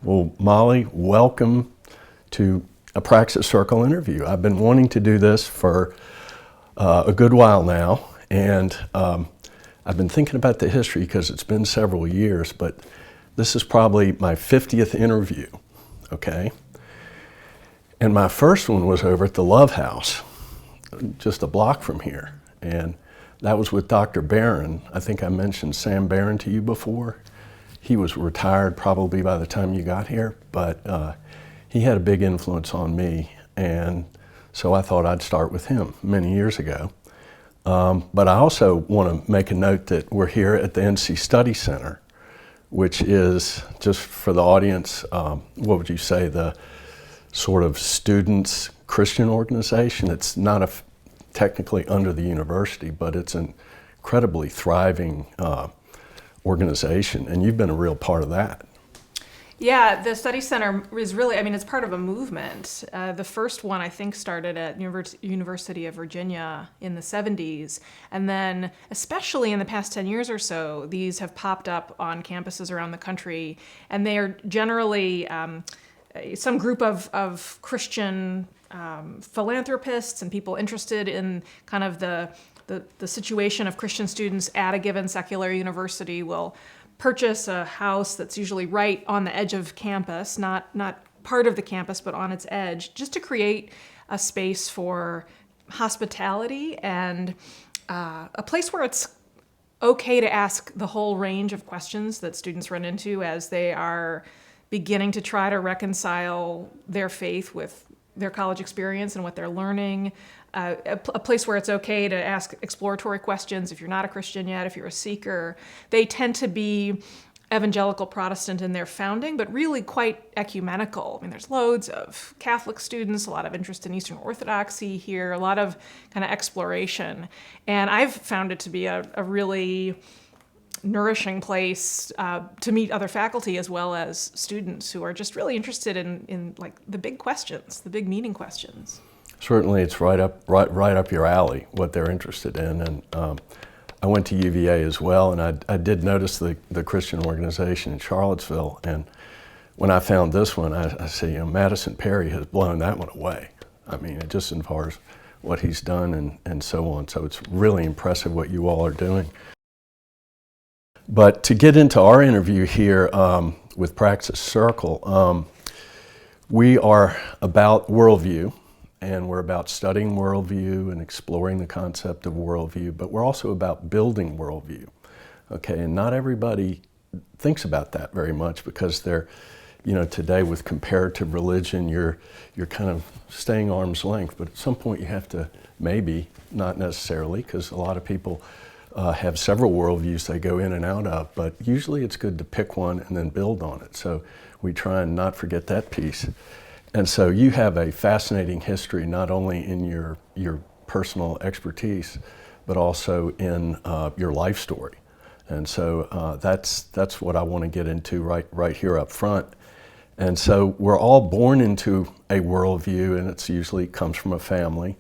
Well, Molly, welcome to a Praxis Circle interview. I've been wanting to do this for a good while now, and I've been thinking about the history because it's been several years, but this is probably my 50th interview, okay? And my first one was over at the Love House, just a block from here, and that was with Dr. Barron. I think I mentioned Sam Barron to you before. He was retired probably by the time you got here, but he had a big influence on me, and so I thought I'd start with him many years ago. But I also want to make a note that we're here at the NC Study Center, which is, just for the audience, what would you say, the sort of students' Christian organization. It's not technically under the university, but it's an incredibly thriving organization, and you've been a real part of that. Yeah, the Study Center is really, it's part of a movement. The first one, I think, started at University of Virginia in the 70s. And then, especially in the past 10 years or so, these have popped up on campuses around the country. And they are generally some group of Christian philanthropists and people interested in kind of the situation of Christian students at a given secular university will purchase a house that's usually right on the edge of campus, not part of the campus, but on its edge, just to create a space for hospitality and a place where it's okay to ask the whole range of questions that students run into as they are beginning to try to reconcile their faith with their college experience and what they're learning. A place where it's okay to ask exploratory questions if you're not a Christian yet, if you're a seeker. They tend to be Evangelical Protestant in their founding, but really quite ecumenical. There's loads of Catholic students, a lot of interest in Eastern Orthodoxy here, a lot of kind of exploration. And I've found it to be a really nourishing place to meet other faculty as well as students who are just really interested in like the big questions, the big meaning questions. Certainly, it's right up your alley, what they're interested in. And I went to UVA as well, and I did notice the Christian organization in Charlottesville. And when I found this one, I said, Madison Perry has blown that one away. Just as far as what he's done and so on. So it's really impressive what you all are doing. But to get into our interview here with Praxis Circle, we are about worldview. And we're about studying worldview and exploring the concept of worldview, but we're also about building worldview, okay? And not everybody thinks about that very much because they're, today with comparative religion, you're kind of staying arm's length, but at some point you have to, maybe, not necessarily, because a lot of people have several worldviews they go in and out of, but usually it's good to pick one and then build on it. So we try and not forget that piece. And so you have a fascinating history, not only in your personal expertise, but also in your life story. And so that's what I want to get into right here up front. And so we're all born into a worldview, and it's usually comes from a family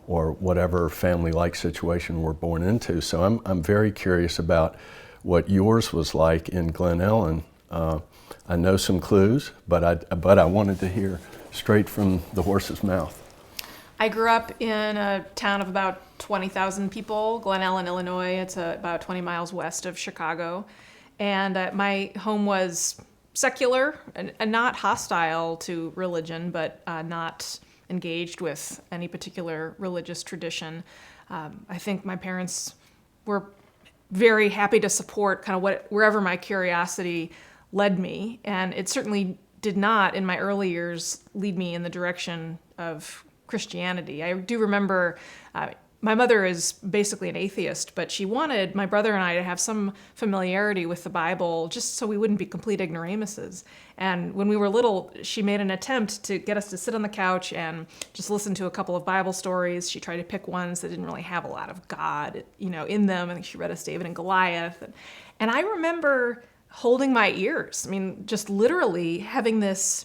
or whatever family-like situation we're born into. So I'm very curious about what yours was like in Glen Ellen. I know some clues, but I wanted to hear straight from the horse's mouth. I grew up in a town of about 20,000 people, Glen Ellen, Illinois. It's about 20 miles west of Chicago. And my home was secular and not hostile to religion, but not engaged with any particular religious tradition. I think my parents were very happy to support kind of wherever my curiosity led me. And it certainly did not, in my early years, lead me in the direction of Christianity. I do remember my mother is basically an atheist, but she wanted my brother and I to have some familiarity with the Bible just so we wouldn't be complete ignoramuses. And when we were little, she made an attempt to get us to sit on the couch and just listen to a couple of Bible stories. She tried to pick ones that didn't really have a lot of God, in them. I think she read us David and Goliath. And I remember holding my ears. Just literally having this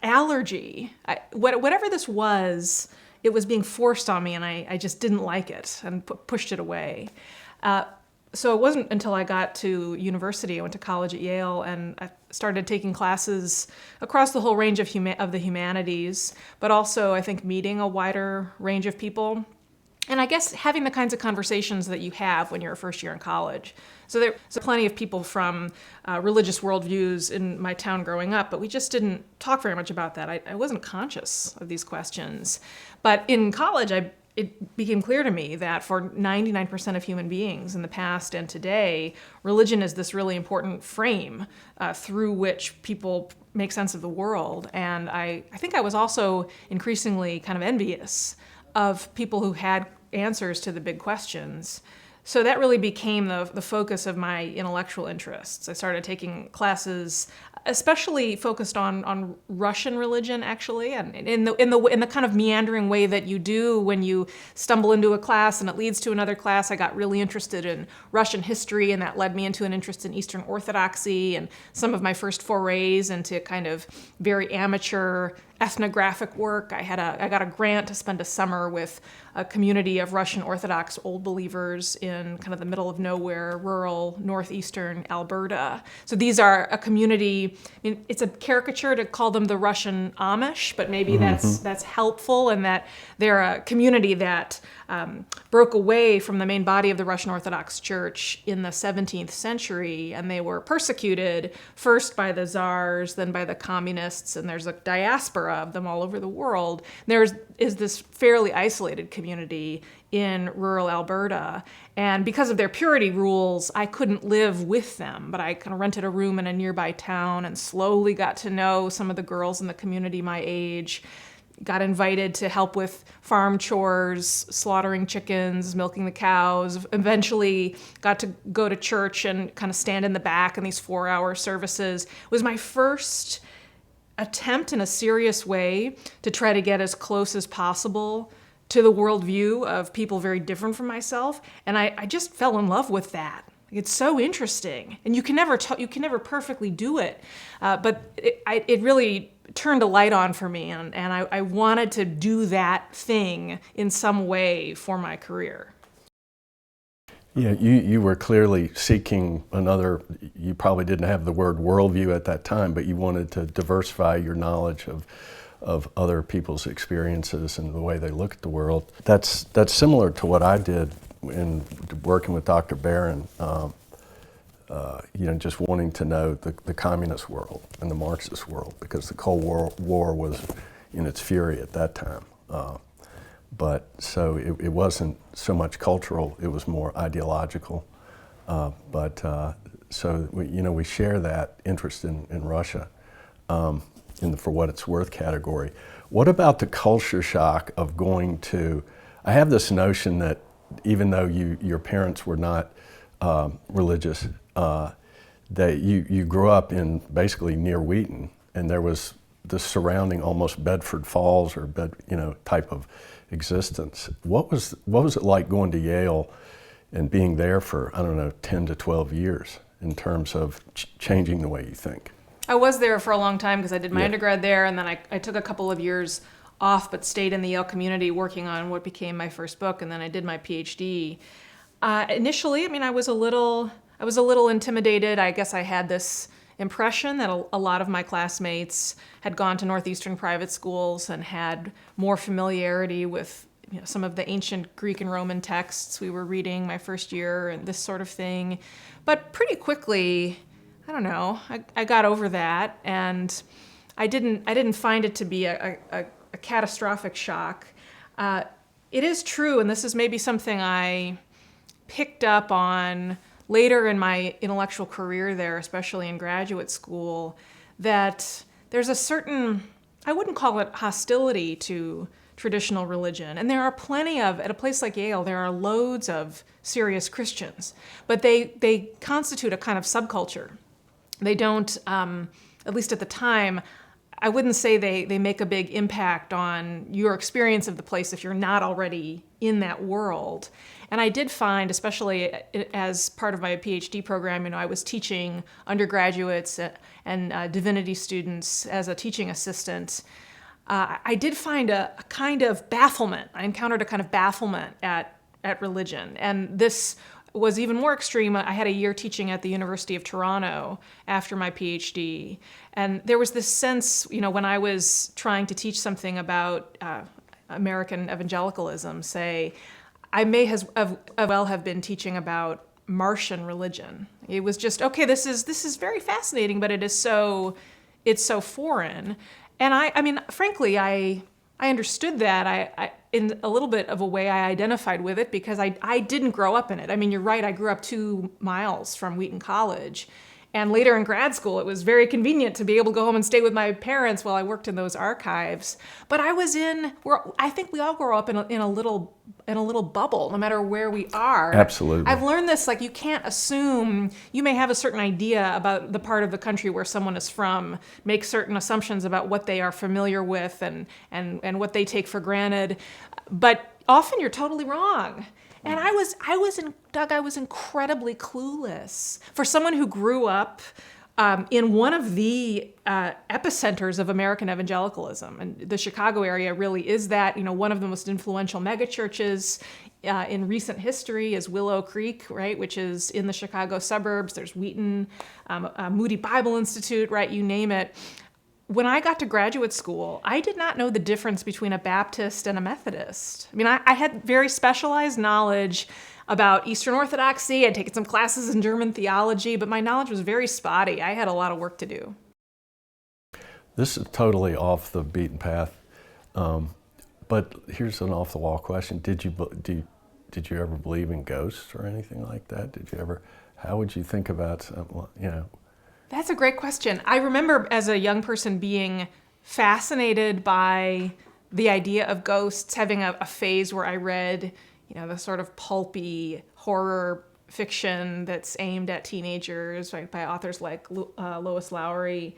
allergy. Whatever this was, it was being forced on me, and I just didn't like it and pushed it away. So it wasn't until I got to university, I went to college at Yale, and I started taking classes across the whole range of the humanities, but also I think meeting a wider range of people. And I guess having the kinds of conversations that you have when you're a first year in college. So there's plenty of people from religious worldviews in my town growing up, but we just didn't talk very much about that. I wasn't conscious of these questions. But in college, it became clear to me that for 99% of human beings in the past and today, religion is this really important frame through which people make sense of the world. And I think I was also increasingly kind of envious of people who had answers to the big questions. So that really became the focus of my intellectual interests. I started taking classes, especially focused on Russian religion, actually, and in the kind of meandering way that you do when you stumble into a class and it leads to another class. I got really interested in Russian history, and that led me into an interest in Eastern Orthodoxy and some of my first forays into kind of very amateur ethnographic work. I got a grant to spend a summer with a community of Russian Orthodox old believers in kind of the middle of nowhere, rural northeastern Alberta. So these are a community. I mean, it's a caricature to call them the Russian Amish, but maybe that's helpful, in that they're a community that broke away from the main body of the Russian Orthodox Church in the 17th century, and they were persecuted first by the czars, then by the communists, and there's a diaspora of them all over the world. There is this fairly isolated community in rural Alberta, and because of their purity rules, I couldn't live with them, but I kind of rented a room in a nearby town and slowly got to know some of the girls in the community my age. Got invited to help with farm chores, slaughtering chickens, milking the cows. Eventually got to go to church and kind of stand in the back in these 4-hour services. It was my first attempt in a serious way to try to get as close as possible to the worldview of people very different from myself. And I just fell in love with that. It's so interesting. And you can never perfectly do it. But it really turned a light on for me, and I wanted to do that thing in some way for my career. Yeah, you were clearly seeking another. You probably didn't have the word worldview at that time, but you wanted to diversify your knowledge of other people's experiences and the way they look at the world. That's similar to what I did in working with Dr. Barron. Just wanting to know the communist world and the Marxist world, because the Cold War was in its fury at that time. But so it wasn't so much cultural, it was more ideological. So we share that interest in Russia in the for what it's worth category. What about the culture shock of going to, I have this notion that even though your parents were not religious, that you grew up in basically near Wheaton, and there was the surrounding almost Bedford Falls or type of existence. What was it like going to Yale and being there for 10 to 12 years in terms of changing the way you think? I was there for a long time because I did my undergrad there, and then I took a couple of years off, but stayed in the Yale community working on what became my first book, and then I did my PhD. Initially, I was a little intimidated. I guess I had this impression that a lot of my classmates had gone to Northeastern private schools and had more familiarity with some of the ancient Greek and Roman texts we were reading my first year and this sort of thing. But pretty quickly, I got over that, and I didn't find it to be a catastrophic shock. It is true, and this is maybe something I picked up on later in my intellectual career there, especially in graduate school, that there's a certain, I wouldn't call it hostility to traditional religion. And there are plenty of, at a place like Yale, there are loads of serious Christians, but they constitute a kind of subculture. They don't, at least at the time, I wouldn't say they make a big impact on your experience of the place if you're not already in that world. And I did find, especially as part of my PhD program, I was teaching undergraduates and divinity students as a teaching assistant. I did find a kind of bafflement. I encountered a kind of bafflement at religion. And this was even more extreme, I had a year teaching at the University of Toronto after my PhD. And there was this sense, when I was trying to teach something about American evangelicalism, say, I may as well have been teaching about Martian religion. It was just, okay, this is very fascinating, but it's so foreign. And I mean, frankly, I understood that. I in a little bit of a way, I identified with it because I didn't grow up in it. I mean, you're right, I grew up 2 miles from Wheaton College. And later in grad school, it was very convenient to be able to go home and stay with my parents while I worked in those archives. But I think we all grow up in a little bubble, no matter where we are. Absolutely. I've learned this, you can't assume, you may have a certain idea about the part of the country where someone is from, make certain assumptions about what they are familiar with and what they take for granted. But often you're totally wrong. And I was incredibly clueless. For someone who grew up in one of the epicenters of American evangelicalism, and the Chicago area really is that, one of the most influential megachurches in recent history is Willow Creek, right, which is in the Chicago suburbs. There's Wheaton, Moody Bible Institute, right, you name it. When I got to graduate school, I did not know the difference between a Baptist and a Methodist. I mean, I had very specialized knowledge about Eastern Orthodoxy. I'd taken some classes in German theology, but my knowledge was very spotty. I had a lot of work to do. This is totally off the beaten path, but here's an off-the-wall question. Did you ever believe in ghosts or anything like that? How would you think about, That's a great question. I remember as a young person being fascinated by the idea of ghosts, having a phase where I read, the sort of pulpy horror fiction that's aimed at teenagers, right, by authors like Lois Lowry,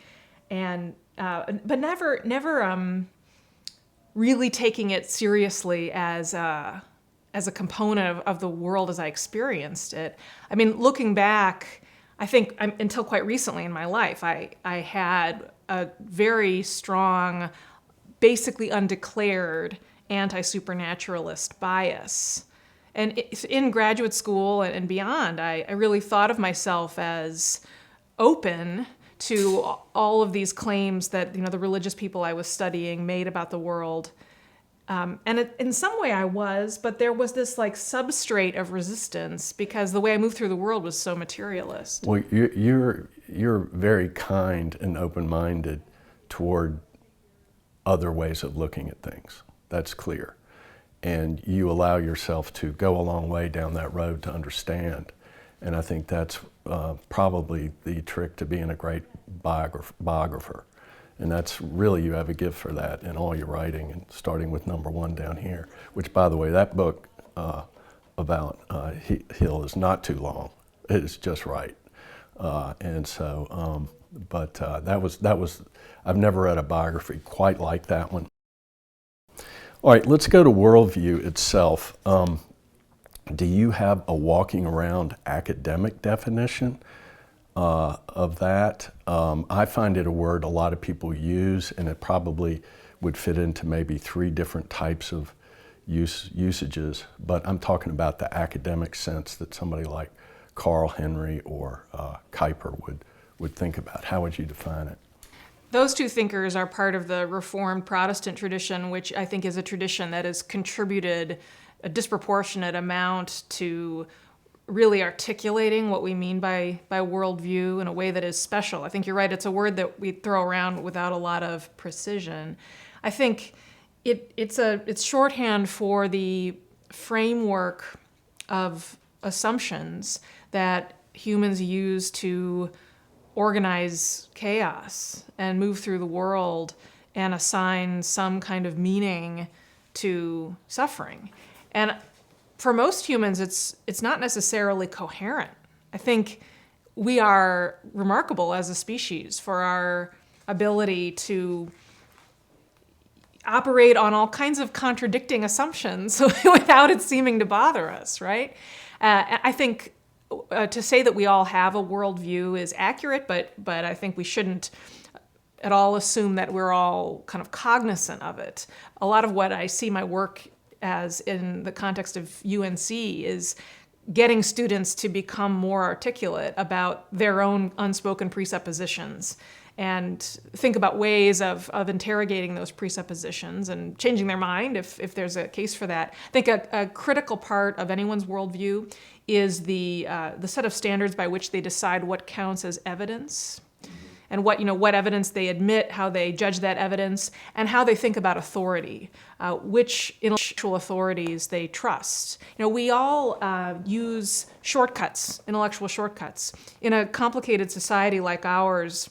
and but never really taking it seriously as a component of the world as I experienced it. I mean, looking back, I think until quite recently in my life, I had a very strong, basically undeclared anti-supernaturalist bias. And in graduate school and beyond, I really thought of myself as open to all of these claims that the religious people I was studying made about the world. In some way I was, but there was this substrate of resistance because the way I moved through the world was so materialist. Well, you're very kind and open-minded toward other ways of looking at things. That's clear. And you allow yourself to go a long way down that road to understand. And I think that's probably the trick to being a great biographer. And that's really, you have a gift for that in all your writing, and starting with number 1 down here, which, by the way, that book about Hill is not too long. It is just right. That was, I've never read a biography quite like that one. All right, let's go to Worldview itself. Do you have a walking around academic definition of that? I find it a word a lot of people use, and it probably would fit into maybe 3 different types of usages, but I'm talking about the academic sense that somebody like Carl Henry or Kuyper would think about. How would you define it? Those 2 thinkers are part of the Reformed Protestant tradition, which I think is a tradition that has contributed a disproportionate amount to really articulating what we mean by worldview in a way that is special. I think you're right, it's a word that we throw around without a lot of precision. I think it's shorthand for the framework of assumptions that humans use to organize chaos and move through the world and assign some kind of meaning to suffering. And for most humans, it's not necessarily coherent. I think we are remarkable as a species for our ability to operate on all kinds of contradicting assumptions without it seeming to bother us, right? I think to say that we all have a worldview is accurate, but I think we shouldn't at all assume that we're all kind of cognizant of it. A lot of what I see my work as in the context of UNC is getting students to become more articulate about their own unspoken presuppositions and think about ways of interrogating those presuppositions and changing their mind if there's a case for that. I think a critical part of anyone's worldview is the set of standards by which they decide what counts as evidence, and what evidence they admit, how they judge that evidence, and how they think about authority, which intellectual authorities they trust. We all use shortcuts, intellectual shortcuts. In a complicated society like ours,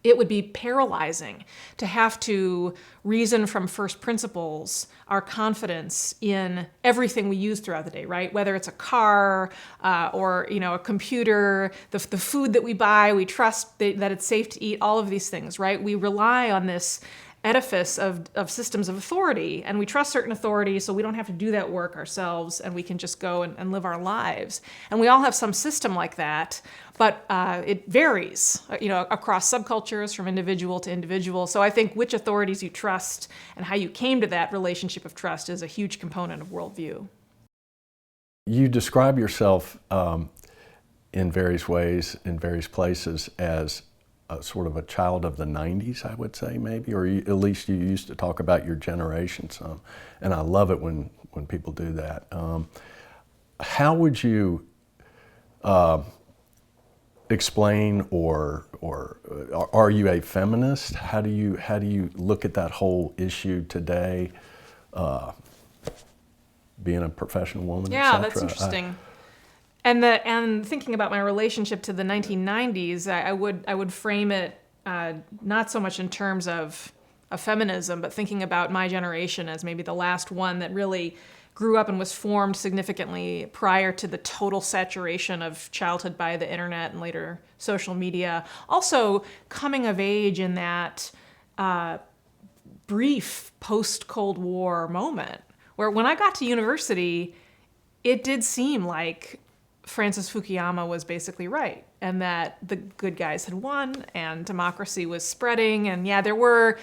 it would be paralyzing to have to reason from first principles our confidence in everything we use throughout the day, right? Whether it's a car or a computer, the food that we buy, we trust that it's safe to eat, all of these things, right? We rely on this edifice of systems of authority, and we trust certain authorities so we don't have to do that work ourselves, and we can just go and live our lives. And we all have some system like that, but it varies, across subcultures from individual to individual. So I think which authorities you trust and how you came to that relationship of trust is a huge component of worldview. You describe yourself in various ways, in various places, as a sort of a child of the 90s, I would say, maybe, or at least you used to talk about your generation some, and I love it when people do that. How would you explain, or are you a feminist? How do you look at that whole issue today, being a professional woman? Yeah, that's interesting. And thinking about my relationship to the 1990s, I would frame it not so much in terms of feminism, but thinking about my generation as maybe the last one that really grew up and was formed significantly prior to the total saturation of childhood by the internet and later social media. Also coming of age in that brief post-Cold War moment, where when I got to university, it did seem like Francis Fukuyama was basically right, and that the good guys had won and democracy was spreading, and there were,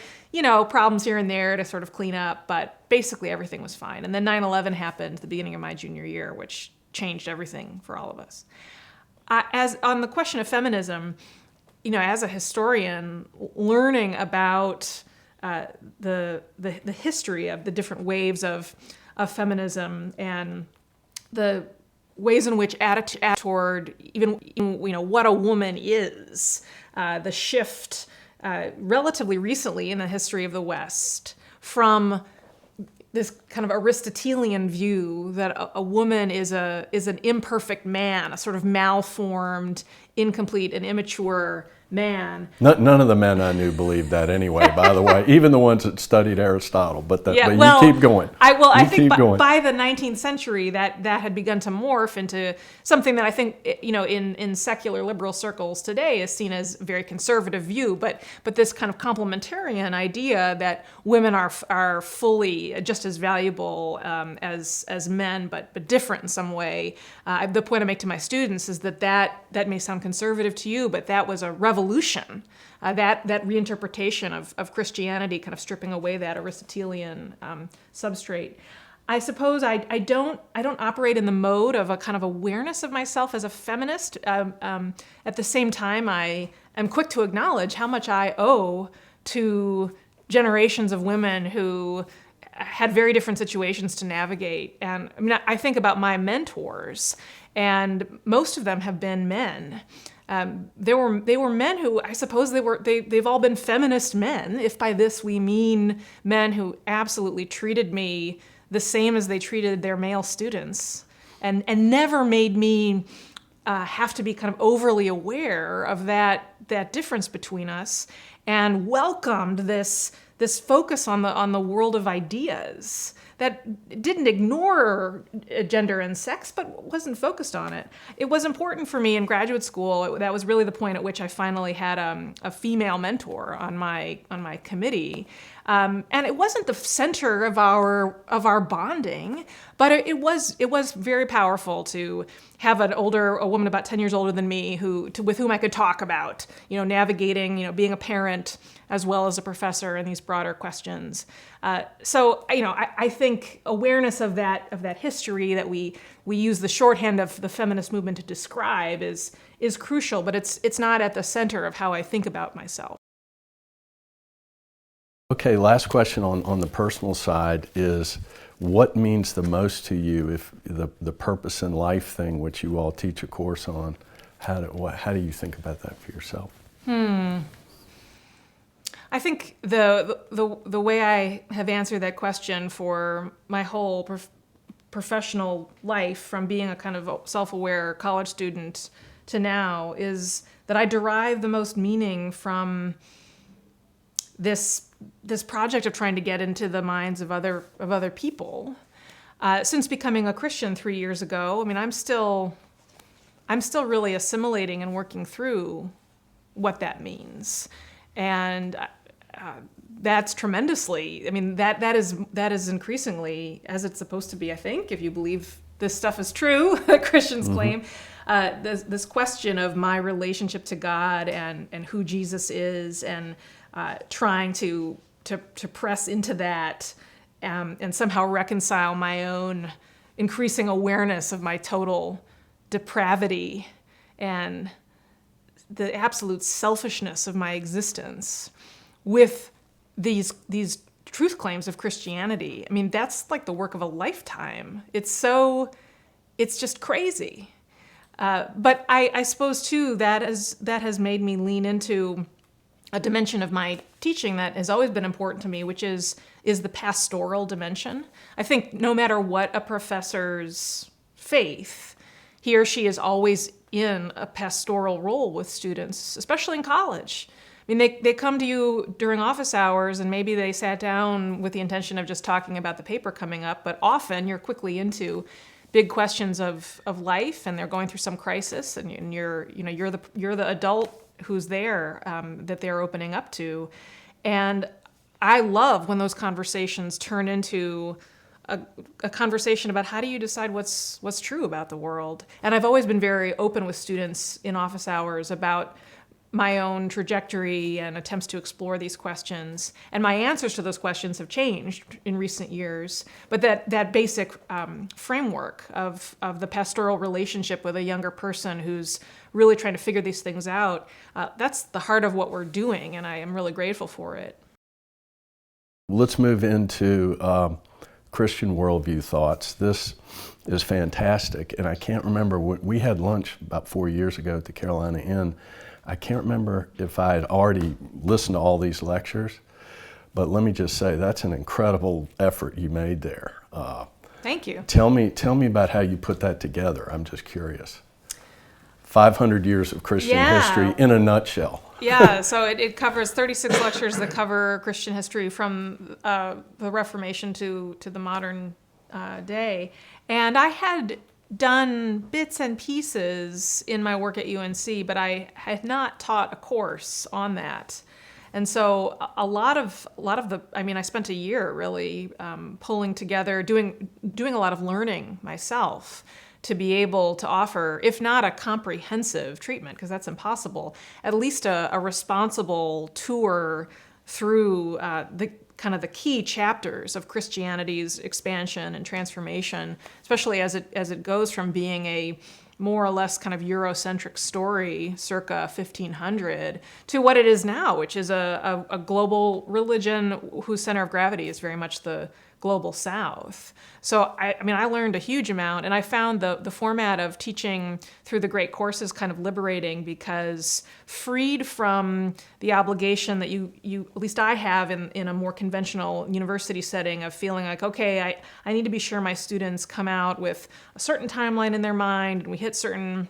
problems here and there to sort of clean up, but basically everything was fine. And then 9/11 happened at the beginning of my junior year, which changed everything for all of us. As on the question of feminism, as a historian, learning about the history of the different waves of feminism and the ways in which attitude toward even what a woman is, the shift relatively recently in the history of the West from this kind of Aristotelian view that a woman is an imperfect man, a sort of malformed, incomplete, and immature man. None of the men I knew believed that anyway, by the way, even the ones that studied Aristotle. But you keep going. I think by the 19th century, that had begun to morph into something that I think, in secular liberal circles today is seen as a very conservative view. But this kind of complementarian idea that women are fully just as valuable as men, but different in some way. The point I make to my students is that may sound conservative to you, but that was a revolution. That reinterpretation of Christianity, kind of stripping away that Aristotelian substrate. I suppose I don't operate in the mode of a kind of awareness of myself as a feminist. At the same time, I am quick to acknowledge how much I owe to generations of women who had very different situations to navigate. And I think about my mentors, and most of them have been men. They were men who, I suppose they've all been feminist men, if by this we mean men who absolutely treated me the same as they treated their male students, and never made me have to be kind of overly aware of that difference between us, and welcomed this focus on the world of ideas that didn't ignore gender and sex, but wasn't focused on it. It was important for me in graduate school. That was really the point at which I finally had a female mentor on my committee. And it wasn't the center of our bonding, but it was very powerful to have a woman about 10 years older than me with whom I could talk about, navigating, being a parent as well as a professor and these broader questions. So I think awareness of that history that we use the shorthand of the feminist movement to describe is crucial, but it's not at the center of how I think about myself. Okay, last question on the personal side is, what means the most to you, if the purpose in life thing, which you all teach a course on, how do you think about that for yourself? I think the way I have answered that question for my whole professional life, from being a kind of self-aware college student to now, is that I derive the most meaning from this project of trying to get into the minds of other people. Since becoming a Christian 3 years ago, I mean, I'm still really assimilating and working through what that means, and that's tremendously. I mean, that is increasingly as it's supposed to be. I think, if you believe this stuff is true, Christians claim, this question of my relationship to God and who Jesus is, and trying to press into that and somehow reconcile my own increasing awareness of my total depravity and the absolute selfishness of my existence with these truth claims of Christianity. I mean, that's like the work of a lifetime. It's just crazy. But I suppose too that has made me lean into a dimension of my teaching that has always been important to me, which is the pastoral dimension. I think no matter what a professor's faith, he or she is always in a pastoral role with students, especially in college. I mean, they come to you during office hours, and maybe they sat down with the intention of just talking about the paper coming up, but often you're quickly into big questions of life, and they're going through some crisis, and you're the adult who's there that they're opening up to. And I love when those conversations turn into a conversation about how do you decide what's true about the world. And I've always been very open with students in office hours about my own trajectory and attempts to explore these questions. And my answers to those questions have changed in recent years. But that basic framework of the pastoral relationship with a younger person who's really trying to figure these things out, that's the heart of what we're doing, and I am really grateful for it. Let's move into Christian worldview thoughts. This is fantastic, and I can't remember, we had lunch about 4 years ago at the Carolina Inn. I can't remember if I had already listened to all these lectures, but let me just say that's an incredible effort you made there. Thank you. Tell me about how you put that together. I'm just curious. 500 years of Christian history in a nutshell. Yeah, so it covers 36 lectures that cover Christian history from the Reformation to the modern day. And I had done bits and pieces in my work at UNC, but I had not taught a course on that. And so a lot of the, I mean, I spent a year really pulling together, doing a lot of learning myself to be able to offer, if not a comprehensive treatment, because that's impossible, at least a responsible tour through the key chapters of Christianity's expansion and transformation, especially as it goes from being a more or less kind of Eurocentric story circa 1500 to what it is now, which is a global religion whose center of gravity is very much the global South. So I learned a huge amount, and I found the format of teaching through the great courses kind of liberating, because freed from the obligation that you at least I have in a more conventional university setting of feeling like, okay, I need to be sure my students come out with a certain timeline in their mind and we hit certain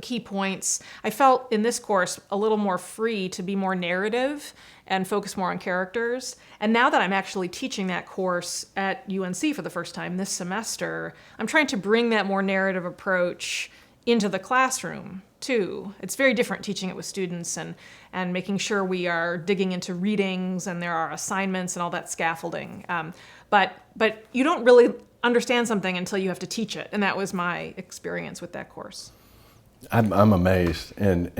key points. I felt in this course a little more free to be more narrative and focus more on characters. And now that I'm actually teaching that course at UNC for the first time this semester, I'm trying to bring that more narrative approach into the classroom too. It's very different teaching it with students and making sure we are digging into readings and there are assignments and all that scaffolding. But you don't really understand something until you have to teach it, and that was my experience with that course. I'm amazed, and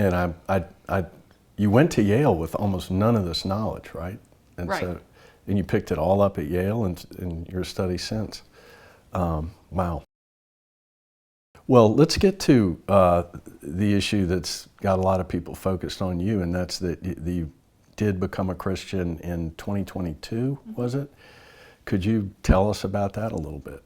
you went to Yale with almost none of this knowledge, right? And right. And you picked it all up at Yale and in your study since. Wow. Well, let's get to the issue that's got a lot of people focused on you, and that's that you did become a Christian in 2022, was it? Could you tell us about that a little bit?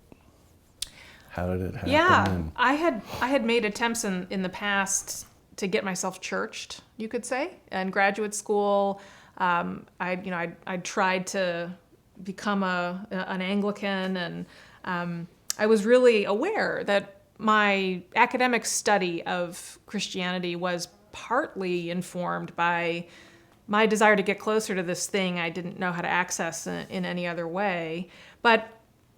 How did it happen? Yeah, I had made attempts in the past to get myself churched, you could say. In graduate school, I tried to become an Anglican, and I was really aware that my academic study of Christianity was partly informed by my desire to get closer to this thing I didn't know how to access in any other way. But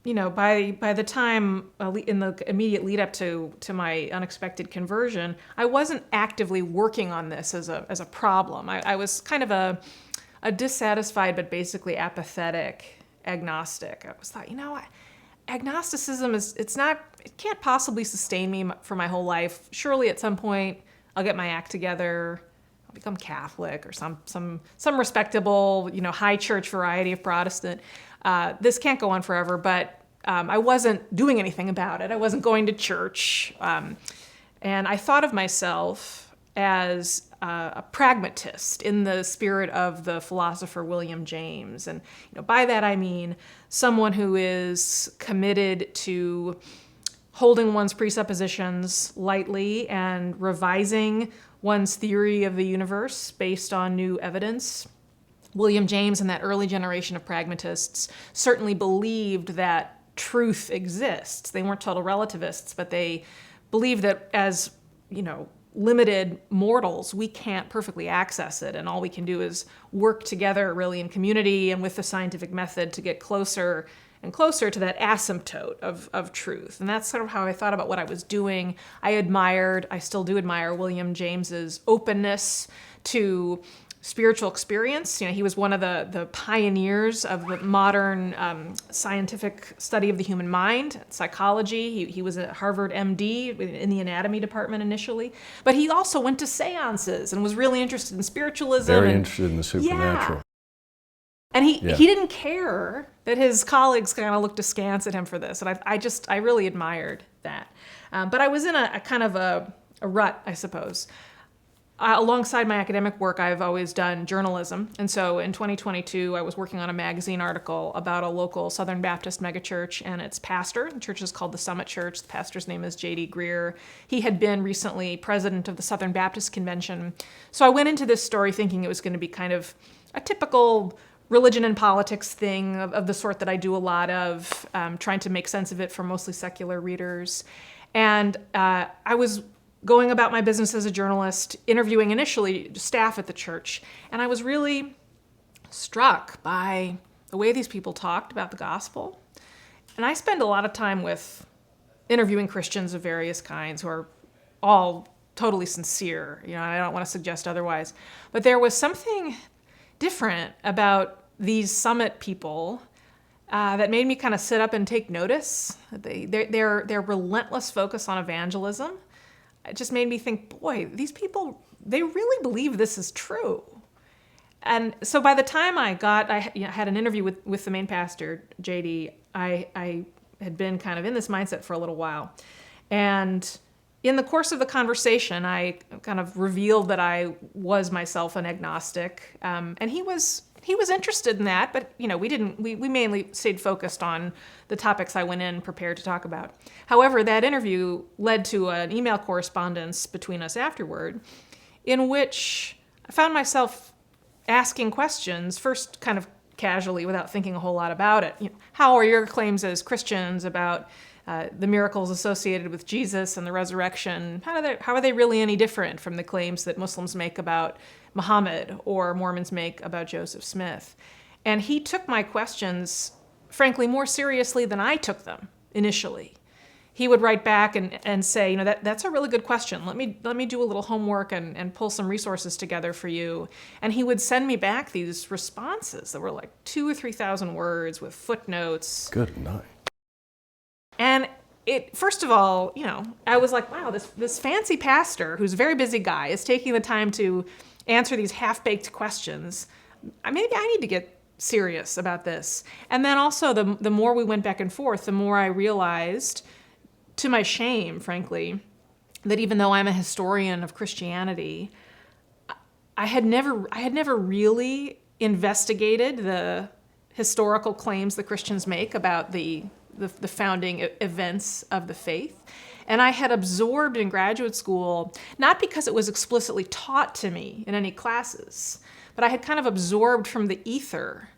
by the time in the immediate lead up to my unexpected conversion, I wasn't actively working on this as a problem. I was kind of a dissatisfied but basically apathetic agnostic. I was thought, agnosticism it can't possibly sustain me for my whole life. Surely at some point I'll get my act together, I'll become Catholic or some respectable, high church variety of Protestant. This can't go on forever, but I wasn't doing anything about it. I wasn't going to church. And I thought of myself as a pragmatist in the spirit of the philosopher William James. And by that I mean someone who is committed to holding one's presuppositions lightly and revising one's theory of the universe based on new evidence. William James and that early generation of pragmatists certainly believed that truth exists. They weren't total relativists, but they believed that as, limited mortals, we can't perfectly access it, and all we can do is work together really in community and with the scientific method to get closer and closer to that asymptote of truth. And that's sort of how I thought about what I was doing. I still do admire William James's openness to spiritual experience. He was one of the pioneers of the modern scientific study of the human mind, psychology. He was a Harvard MD in the anatomy department initially, but he also went to seances and was really interested in spiritualism. Very interested in the supernatural. Yeah. And he didn't care that his colleagues kind of looked askance at him for this, and I really admired that. But I was in a kind of a rut, I suppose. Alongside my academic work, I've always done journalism. And so in 2022, I was working on a magazine article about a local Southern Baptist megachurch and its pastor. The church is called the Summit Church. The pastor's name is J.D. Greear. He had been recently president of the Southern Baptist Convention. So I went into this story thinking it was going to be kind of a typical religion and politics thing of the sort that I do a lot of, trying to make sense of it for mostly secular readers. And I was going about my business as a journalist, interviewing initially staff at the church. And I was really struck by the way these people talked about the gospel. And I spend a lot of time with interviewing Christians of various kinds who are all totally sincere. I don't want to suggest otherwise. But there was something different about these Summit people that made me kind of sit up and take notice. Their relentless focus on evangelism, it just made me think, boy, these people, they really believe this is true. And so by the time I had an interview with the main pastor, JD, I had been kind of in this mindset for a little while. And in the course of the conversation, I kind of revealed that I was myself an agnostic. And he was interested in that, but we mainly stayed focused on the topics I went in prepared to talk about. However, that interview led to an email correspondence between us afterward, in which I found myself asking questions, first kind of casually without thinking a whole lot about it. How are your claims as Christians about the miracles associated with Jesus and the resurrection? How are they really any different from the claims that Muslims make about Muhammad or Mormons make about Joseph Smith? And he took my questions, frankly, more seriously than I took them initially. he would write back and say, you know, that's a really good question. Let me do a little homework and pull some resources together for you. And he would send me back these responses that were like 2,000 or 3,000 words with footnotes. Good night. And it, first of all, you know, I was like, wow, this fancy pastor who's a very busy guy is taking the time to answer these half-baked questions. Maybe I need to get serious about this. And then also the more we went back and forth, the more I realized, to my shame, frankly, that even though I'm a historian of Christianity, I had never really investigated the historical claims that Christians make about the founding events of the faith. And I had absorbed in graduate school, not because it was explicitly taught to me in any classes, but I had kind of absorbed from the ether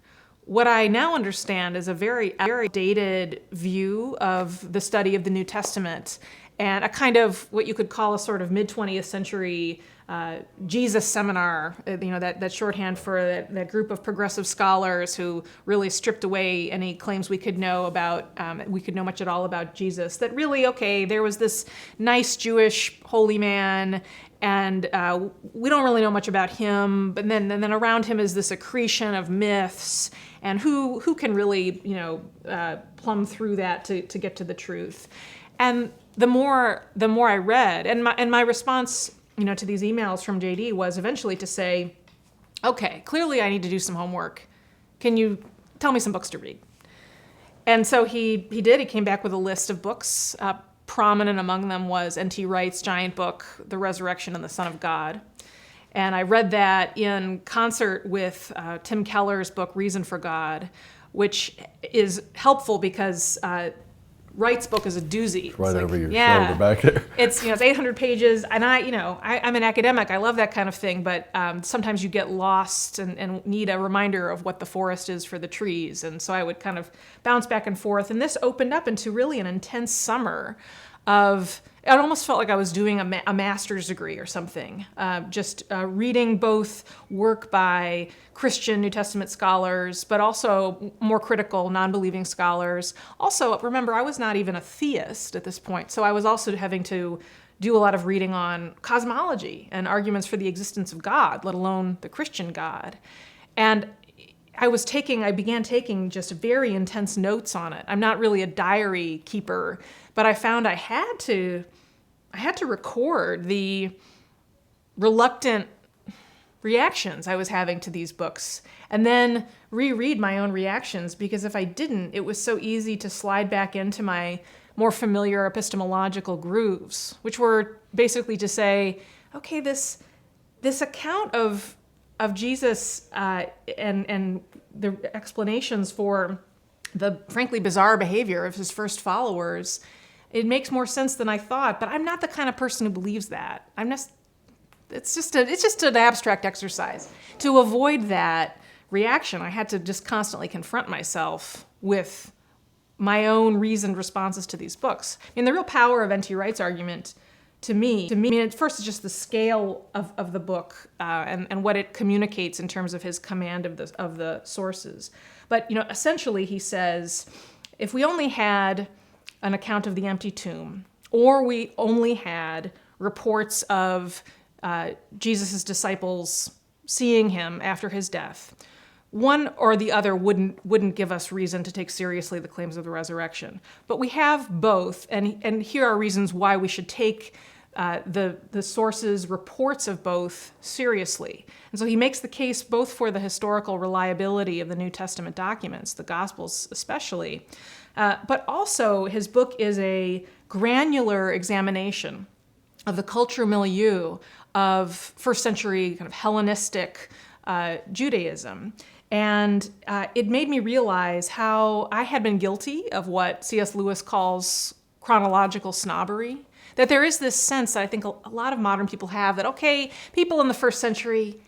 what I now understand is a very, very dated view of the study of the New Testament, and a kind of what you could call a sort of mid-20th century Jesus seminar, you know, that shorthand for that group of progressive scholars who really stripped away any claims we could know much at all about Jesus. That really, okay, there was this nice Jewish holy man, and we don't really know much about him, but then around him is this accretion of myths, and who can really, you know, plumb through that to get to the truth. And the more I read, and my response, you know, to these emails from JD was eventually to say, okay, clearly I need to do some homework. Can you tell me some books to read? And so he did. He came back with a list of books. Prominent among them was N.T. Wright's giant book, The Resurrection and the Son of God. And I read that in concert with Tim Keller's book, Reason for God, which is helpful because Wright's book is a doozy. It's right over your shoulder back there. It's 800 pages, and I'm an academic. I love that kind of thing, but sometimes you get lost and need a reminder of what the forest is for the trees, and so I would kind of bounce back and forth. And this opened up into really an intense summer of. It almost felt like I was doing a master's degree or something, just reading both work by Christian New Testament scholars, but also more critical, non-believing scholars. Also, remember, I was not even a theist at this point, so I was also having to do a lot of reading on cosmology and arguments for the existence of God, let alone the Christian God. And I began taking just very intense notes on it. I'm not really a diary keeper, but I found I had to record the reluctant reactions I was having to these books, and then reread my own reactions, because if I didn't, it was so easy to slide back into my more familiar epistemological grooves, which were basically to say, okay, this account of Jesus and the explanations for the frankly bizarre behavior of his first followers, it makes more sense than I thought, but I'm not the kind of person who believes that. It's just an abstract exercise. To avoid that reaction, I had to just constantly confront myself with my own reasoned responses to these books. I mean, the real power of N.T. Wright's argument to me, at first, it's just the scale of the book and what it communicates in terms of his command of the sources. But essentially, he says, if we only had an account of the empty tomb, or we only had reports of Jesus' disciples seeing him after his death, one or the other wouldn't give us reason to take seriously the claims of the resurrection. But we have both, and here are reasons why we should take the sources' reports of both seriously. And so he makes the case both for the historical reliability of the New Testament documents, the Gospels especially, but also his book is a granular examination of the cultural milieu of first century kind of Hellenistic Judaism. And it made me realize how I had been guilty of what C.S. Lewis calls chronological snobbery. That there is this sense that I think a lot of modern people have that, okay, people in the first century,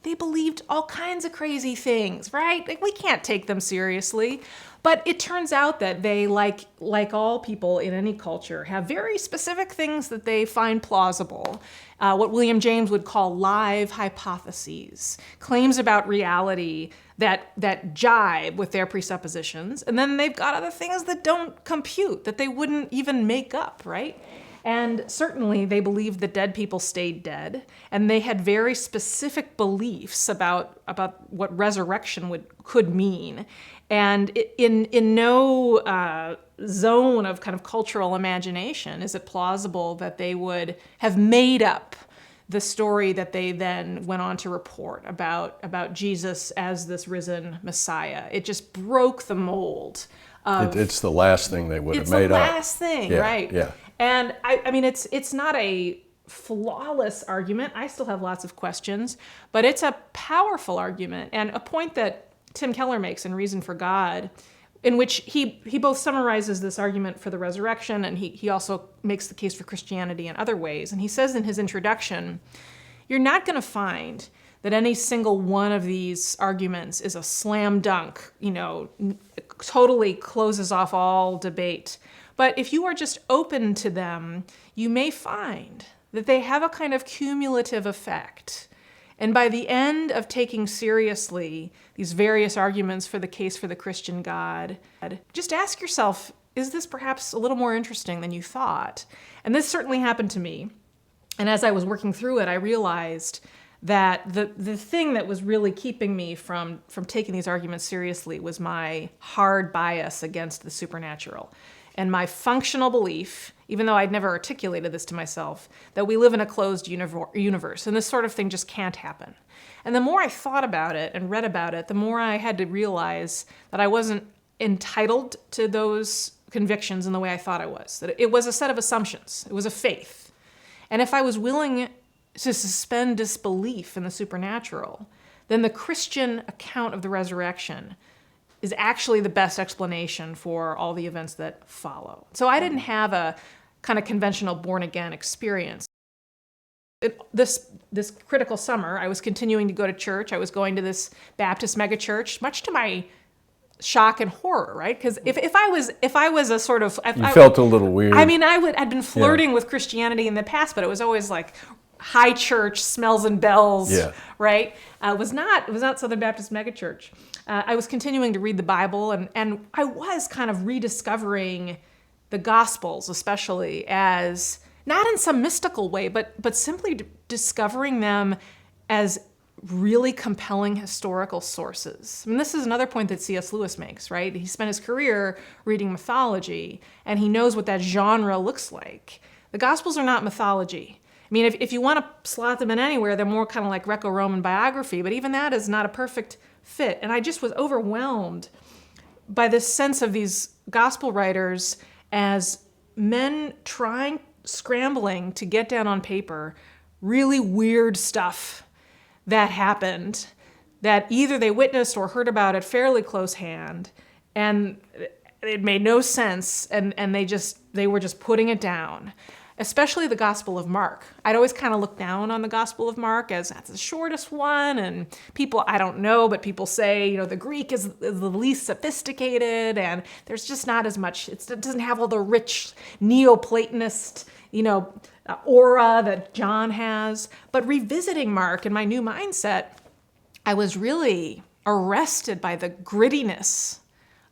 they believed all kinds of crazy things, right? Like, we can't take them seriously. But it turns out that they, like all people in any culture, have very specific things that they find plausible. What William James would call live hypotheses, claims about reality that jibe with their presuppositions. And then they've got other things that don't compute, that they wouldn't even make up, right? And certainly they believed that dead people stayed dead, and they had very specific beliefs about what resurrection could mean. And in no zone of kind of cultural imagination is it plausible that they would have made up the story that they then went on to report about Jesus as this risen Messiah. It just broke the mold. It's the last thing they would have made up. It's the last thing, Yeah, right? yeah. And I mean, it's not a flawless argument. I still have lots of questions, but it's a powerful argument, and a point that Tim Keller makes in Reason for God, in which he both summarizes this argument for the resurrection, and he also makes the case for Christianity in other ways. And he says in his introduction, you're not going to find that any single one of these arguments is a slam dunk, totally closes off all debate. But if you are just open to them, you may find that they have a kind of cumulative effect. And by the end of taking seriously these various arguments for the case for the Christian God, just ask yourself, is this perhaps a little more interesting than you thought? And this certainly happened to me. And as I was working through it, I realized that the thing that was really keeping me from taking these arguments seriously was my hard bias against the supernatural. And my functional belief, even though I'd never articulated this to myself, that we live in a closed universe, and this sort of thing just can't happen. And the more I thought about it and read about it, the more I had to realize that I wasn't entitled to those convictions in the way I thought I was. That it was a set of assumptions. It was a faith. And if I was willing to suspend disbelief in the supernatural, then the Christian account of the resurrection is actually the best explanation for all the events that follow. So I didn't have a kind of conventional born-again experience. This critical summer, I was continuing to go to church. I was going to this Baptist megachurch, much to my shock and horror, right? Because if I was a sort of... You felt a little weird. I mean, I'd been flirting with Christianity in the past, but it was always like high church, smells and bells, right? It was not Southern Baptist megachurch. I was continuing to read the Bible, and I was kind of rediscovering the Gospels, especially, as not in some mystical way, but simply discovering them as really compelling historical sources. I mean, this is another point that C.S. Lewis makes, right? He spent his career reading mythology, and he knows what that genre looks like. The Gospels are not mythology. I mean, if you want to slot them in anywhere, they're more kind of like Greco-Roman biography, but even that is not a perfect fit. And I just was overwhelmed by this sense of these gospel writers as men scrambling to get down on paper really weird stuff that happened, that either they witnessed or heard about at fairly close hand, and it made no sense, and they were just putting it down. Especially the Gospel of Mark. I'd always kind of look down on the Gospel of Mark as that's the shortest one, and people, I don't know, but people say, the Greek is the least sophisticated, and there's just not as much, it doesn't have all the rich Neoplatonist, aura that John has. But revisiting Mark in my new mindset, I was really arrested by the grittiness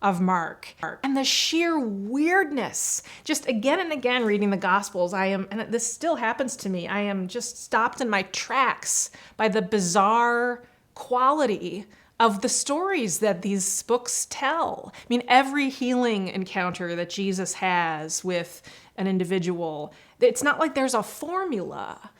of Mark and the sheer weirdness. Just again and again reading the Gospels, and this still happens to me, I am just stopped in my tracks by the bizarre quality of the stories that these books tell. I mean, every healing encounter that Jesus has with an individual, it's not like there's a formula.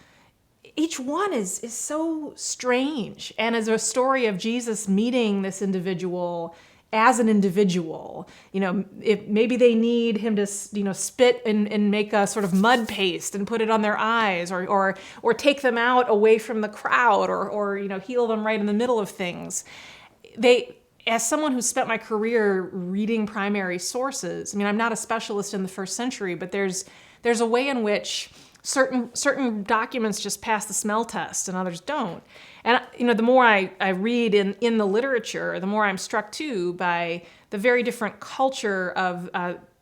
Each one is so strange, and as a story of Jesus meeting this individual as an individual, if maybe they need him to, spit and make a sort of mud paste and put it on their eyes, or take them out away from the crowd, or heal them right in the middle of things. As someone who spent my career reading primary sources, I mean, I'm not a specialist in the first century, but there's a way in which certain documents just pass the smell test and others don't. And the more I read in the literature, the more I'm struck too by the very different culture of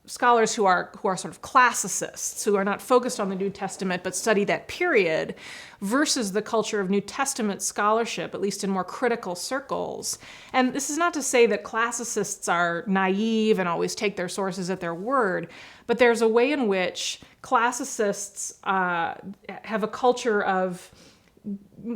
scholars who are sort of classicists, who are not focused on the New Testament but study that period, versus the culture of New Testament scholarship, at least in more critical circles. And this is not to say that classicists are naive and always take their sources at their word, but there's a way in which classicists have a culture of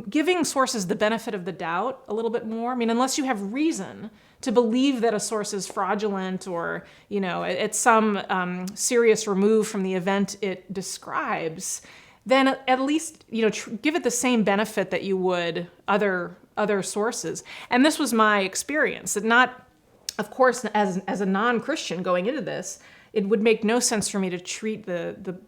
giving sources the benefit of the doubt a little bit more. I mean, unless you have reason to believe that a source is fraudulent or, it's some serious remove from the event it describes, then at least, give it the same benefit that you would other sources. And this was my experience. That not, of course, as a non-Christian going into this, it would make no sense for me to treat the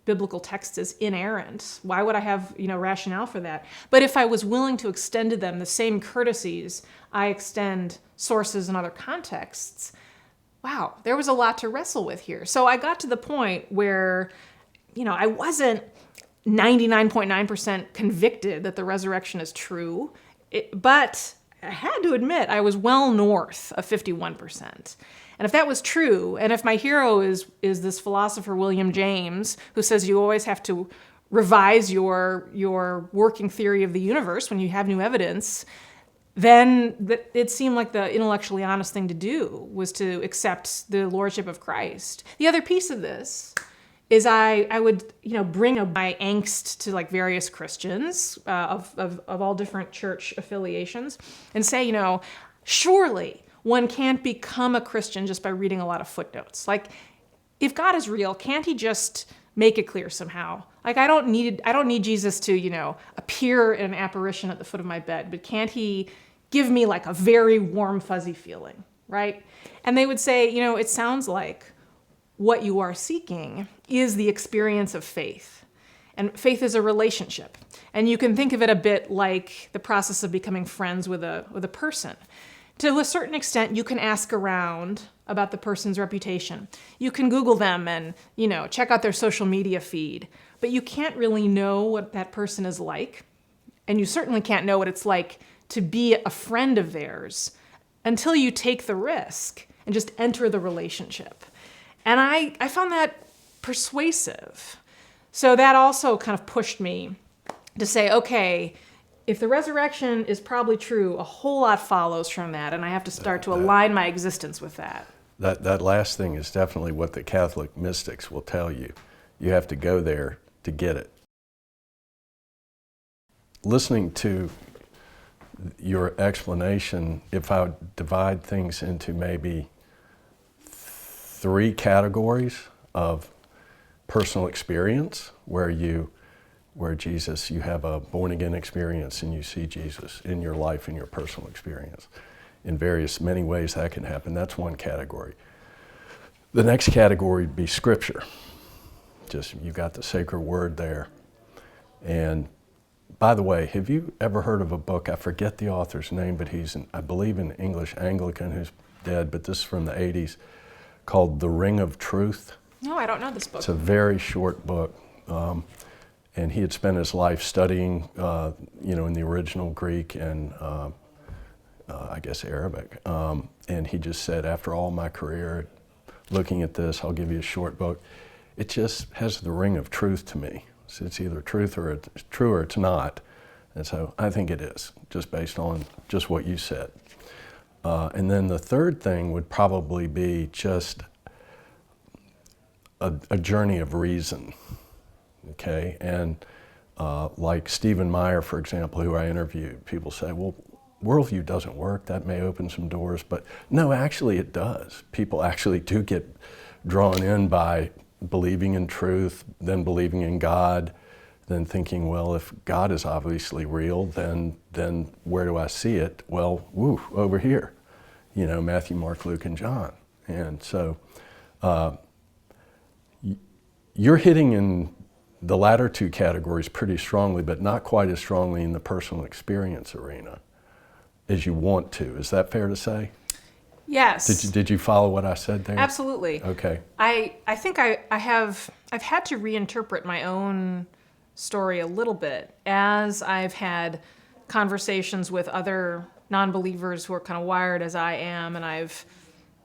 biblical text as inerrant. Why would I have, rationale for that? But if I was willing to extend to them the same courtesies I extend sources and other contexts, wow, there was a lot to wrestle with here. So I got to the point where, I wasn't 99.9% convicted that the resurrection is true, but I had to admit I was well north of 51%. And if that was true, and if my hero is this philosopher William James, who says you always have to revise your working theory of the universe when you have new evidence, then it seemed like the intellectually honest thing to do was to accept the lordship of Christ. The other piece of this is I would bring my angst to like various Christians of all different church affiliations and say, surely one can't become a Christian just by reading a lot of footnotes. Like, if God is real, can't he just make it clear somehow? Like, I don't need Jesus to, appear in an apparition at the foot of my bed, but can't he give me like a very warm, fuzzy feeling, right? And they would say, it sounds like what you are seeking is the experience of faith. And faith is a relationship. And you can think of it a bit like the process of becoming friends with a person. To a certain extent, you can ask around about the person's reputation. You can Google them and, check out their social media feed. But you can't really know what that person is like. And you certainly can't know what it's like to be a friend of theirs until you take the risk and just enter the relationship. And I found that persuasive. So that also kind of pushed me to say, okay, if the resurrection is probably true, a whole lot follows from that, and I have to start to align my existence with that. That last thing is definitely what the Catholic mystics will tell you. You have to go there to get it. Listening to your explanation, if I would divide things into maybe 3 categories of personal experience, where Jesus, you have a born-again experience and you see Jesus in your life, in your personal experience. In many ways that can happen. That's one category. The next category would be Scripture. Just, you got the sacred word there. And by the way, have you ever heard of a book, I forget the author's name, but he's, I believe, an English Anglican who's dead, but this is from the 80s, called The Ring of Truth? No, I don't know this book. It's a very short book. And he had spent his life studying, in the original Greek and I guess Arabic. And he just said, after all my career looking at this, I'll give you a short book. It just has the ring of truth to me. So it's either true or it's not. And so I think it is, just based on just what you said. And then the third thing would probably be just a journey of reason. Okay, and like Stephen Meyer, for example, who I interviewed, people say, well, worldview doesn't work, that may open some doors, but no, actually it does. People actually do get drawn in by believing in truth, then believing in God, then thinking, well, if God is obviously real, then where do I see it? Well, over here, Matthew, Mark, Luke, and John. And so you're hitting in the latter 2 categories pretty strongly, but not quite as strongly in the personal experience arena as you want to. Is that fair to say? Yes. Did you follow what I said there? Absolutely. Okay. I think I've had to reinterpret my own story a little bit as I've had conversations with other non-believers who are kind of wired as I am, and I've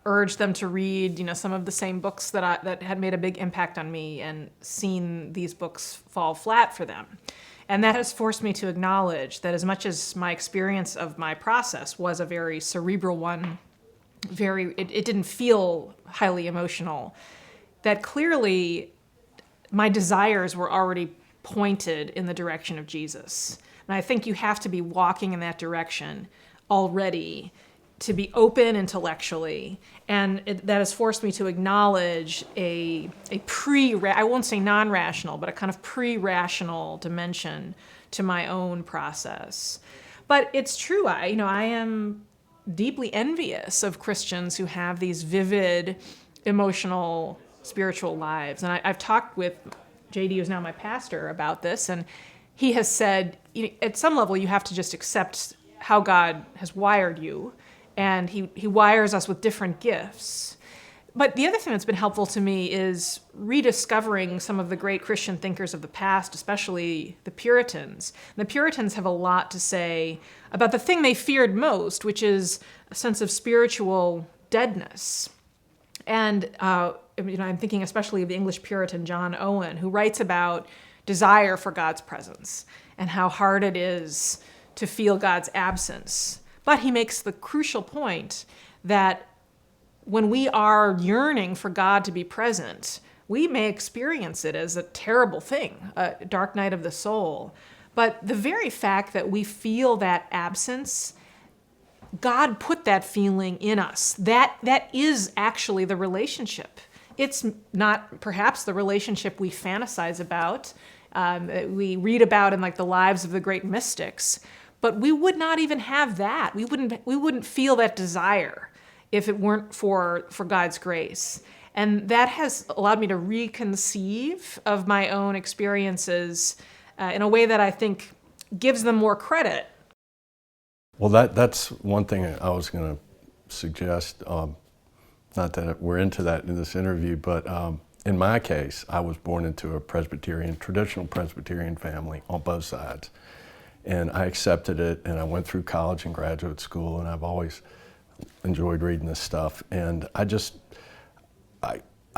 urged them to read, some of the same books that had made a big impact on me, and seen these books fall flat for them. And that has forced me to acknowledge that as much as my experience of my process was a very cerebral one, it didn't feel highly emotional, that clearly my desires were already pointed in the direction of Jesus. And I think you have to be walking in that direction already to be open intellectually. And that has forced me to acknowledge I won't say non-rational, but a kind of pre-rational dimension to my own process. But it's true, I am deeply envious of Christians who have these vivid, emotional, spiritual lives. And I've talked with JD, who's now my pastor, about this, and he has said, at some level, you have to just accept how God has wired you, and he wires us with different gifts. But the other thing that's been helpful to me is rediscovering some of the great Christian thinkers of the past, especially the Puritans. And the Puritans have a lot to say about the thing they feared most, which is a sense of spiritual deadness. And I'm thinking especially of the English Puritan John Owen, who writes about desire for God's presence and how hard it is to feel God's absence. But he makes the crucial point that when we are yearning for God to be present, we may experience it as a terrible thing, a dark night of the soul. But the very fact that we feel that absence, God put that feeling in us. That is actually the relationship. It's not perhaps the relationship we fantasize about, we read about in like the lives of the great mystics, but we would not even have that. We wouldn't feel that desire if it weren't for God's grace. And that has allowed me to reconceive of my own experiences in a way that I think gives them more credit. Well, that's one thing I was going to suggest. Not that we're into that in this interview, but in my case, I was born into a traditional Presbyterian family on both sides. And I accepted it, and I went through college and graduate school, and I've always enjoyed reading this stuff. And I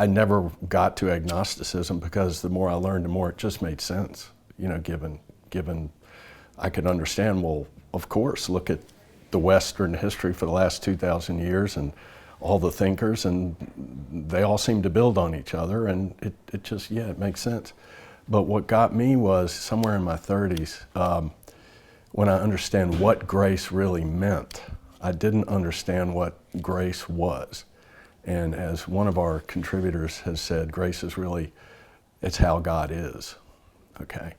never got to agnosticism because the more I learned, the more it just made sense, given I could understand, well, of course, look at the Western history for the last 2,000 years and all the thinkers, and they all seem to build on each other, and it makes sense. But what got me was somewhere in my 30s, when I understand what grace really meant. I didn't understand what grace was. And as one of our contributors has said, grace is really, it's how God is, okay?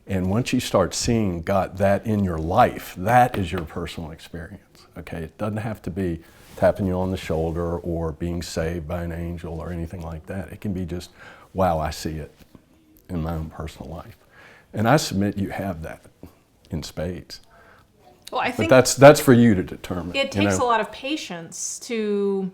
And once you start seeing God, that in your life, that is your personal experience, okay? It doesn't have to be tapping you on the shoulder or being saved by an angel or anything like that. It can be just, wow, I see it in my own personal life. And I submit you have that in spades. Well, I think but that's for you to determine. It takes a lot of patience to.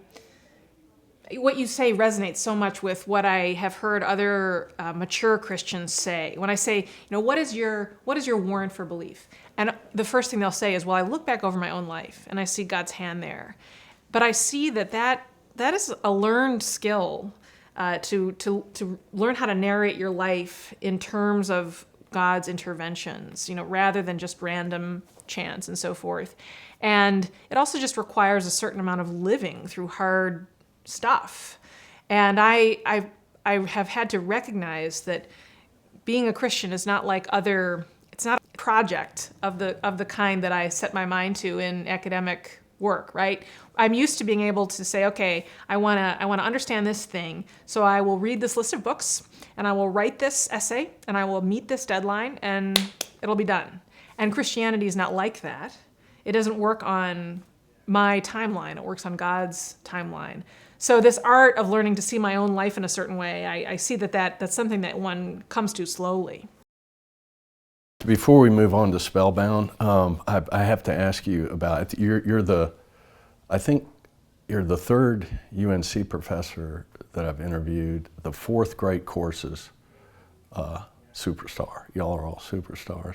What you say resonates so much with what I have heard other mature Christians say. When I say, what is your warrant for belief? And the first thing they'll say is, well, I look back over my own life and I see God's hand there. But I see that is a learned skill to learn how to narrate your life in terms of God's interventions, rather than just random chance and so forth. And it also just requires a certain amount of living through hard stuff. And I have had to recognize that being a Christian is not like it's not a project of the kind that I set my mind to in academic work, right? I'm used to being able to say, okay, I want to understand this thing, so I will read this list of books, and I will write this essay, and I will meet this deadline, and it'll be done. And Christianity is not like that. It doesn't work on my timeline. It works on God's timeline. So this art of learning to see my own life in a certain way, I see that's something that one comes to slowly. Before we move on to Spellbound, I have to ask you about it. I think you're the third UNC professor that I've interviewed. The fourth great courses, superstar. Y'all are all superstars.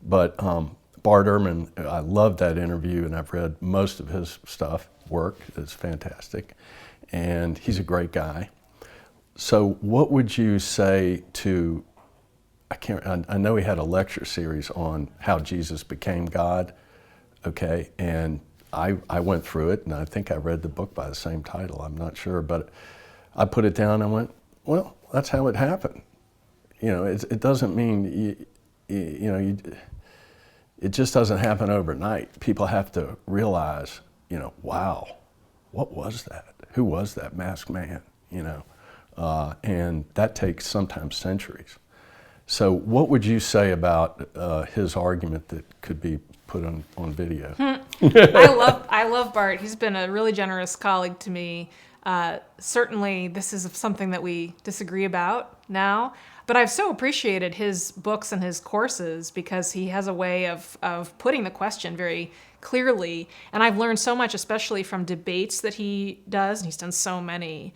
But Bart Ehrman, I loved that interview, and I've read most of his work. It's fantastic. And he's a great guy. So what would you say to, I know he had a lecture series on how Jesus became God, okay, and I went through it, and I think I read the book by the same title, I'm not sure, but I put it down and I went, well, that's how it happened. You know, it doesn't mean, it just doesn't happen overnight. People have to realize, wow, what was that? Who was that masked man, and that takes sometimes centuries. So what would you say about his argument that could be put on video? I love Bart. He's been a really generous colleague to me. Certainly, this is something that we disagree about now, but I've so appreciated his books and his courses because he has a way of putting the question very clearly. And I've learned so much, especially from debates that he does, and he's done so many,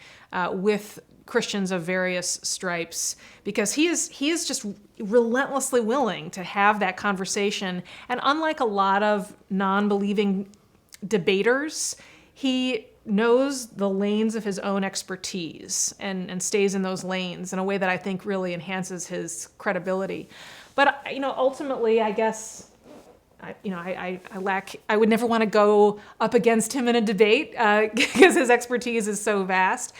with Christians of various stripes, because he is just relentlessly willing to have that conversation. And unlike a lot of non-believing debaters, he knows the lanes of his own expertise and stays in those lanes in a way that I think really enhances his credibility. But ultimately, I guess I would never want to go up against him in a debate because his expertise is so vast.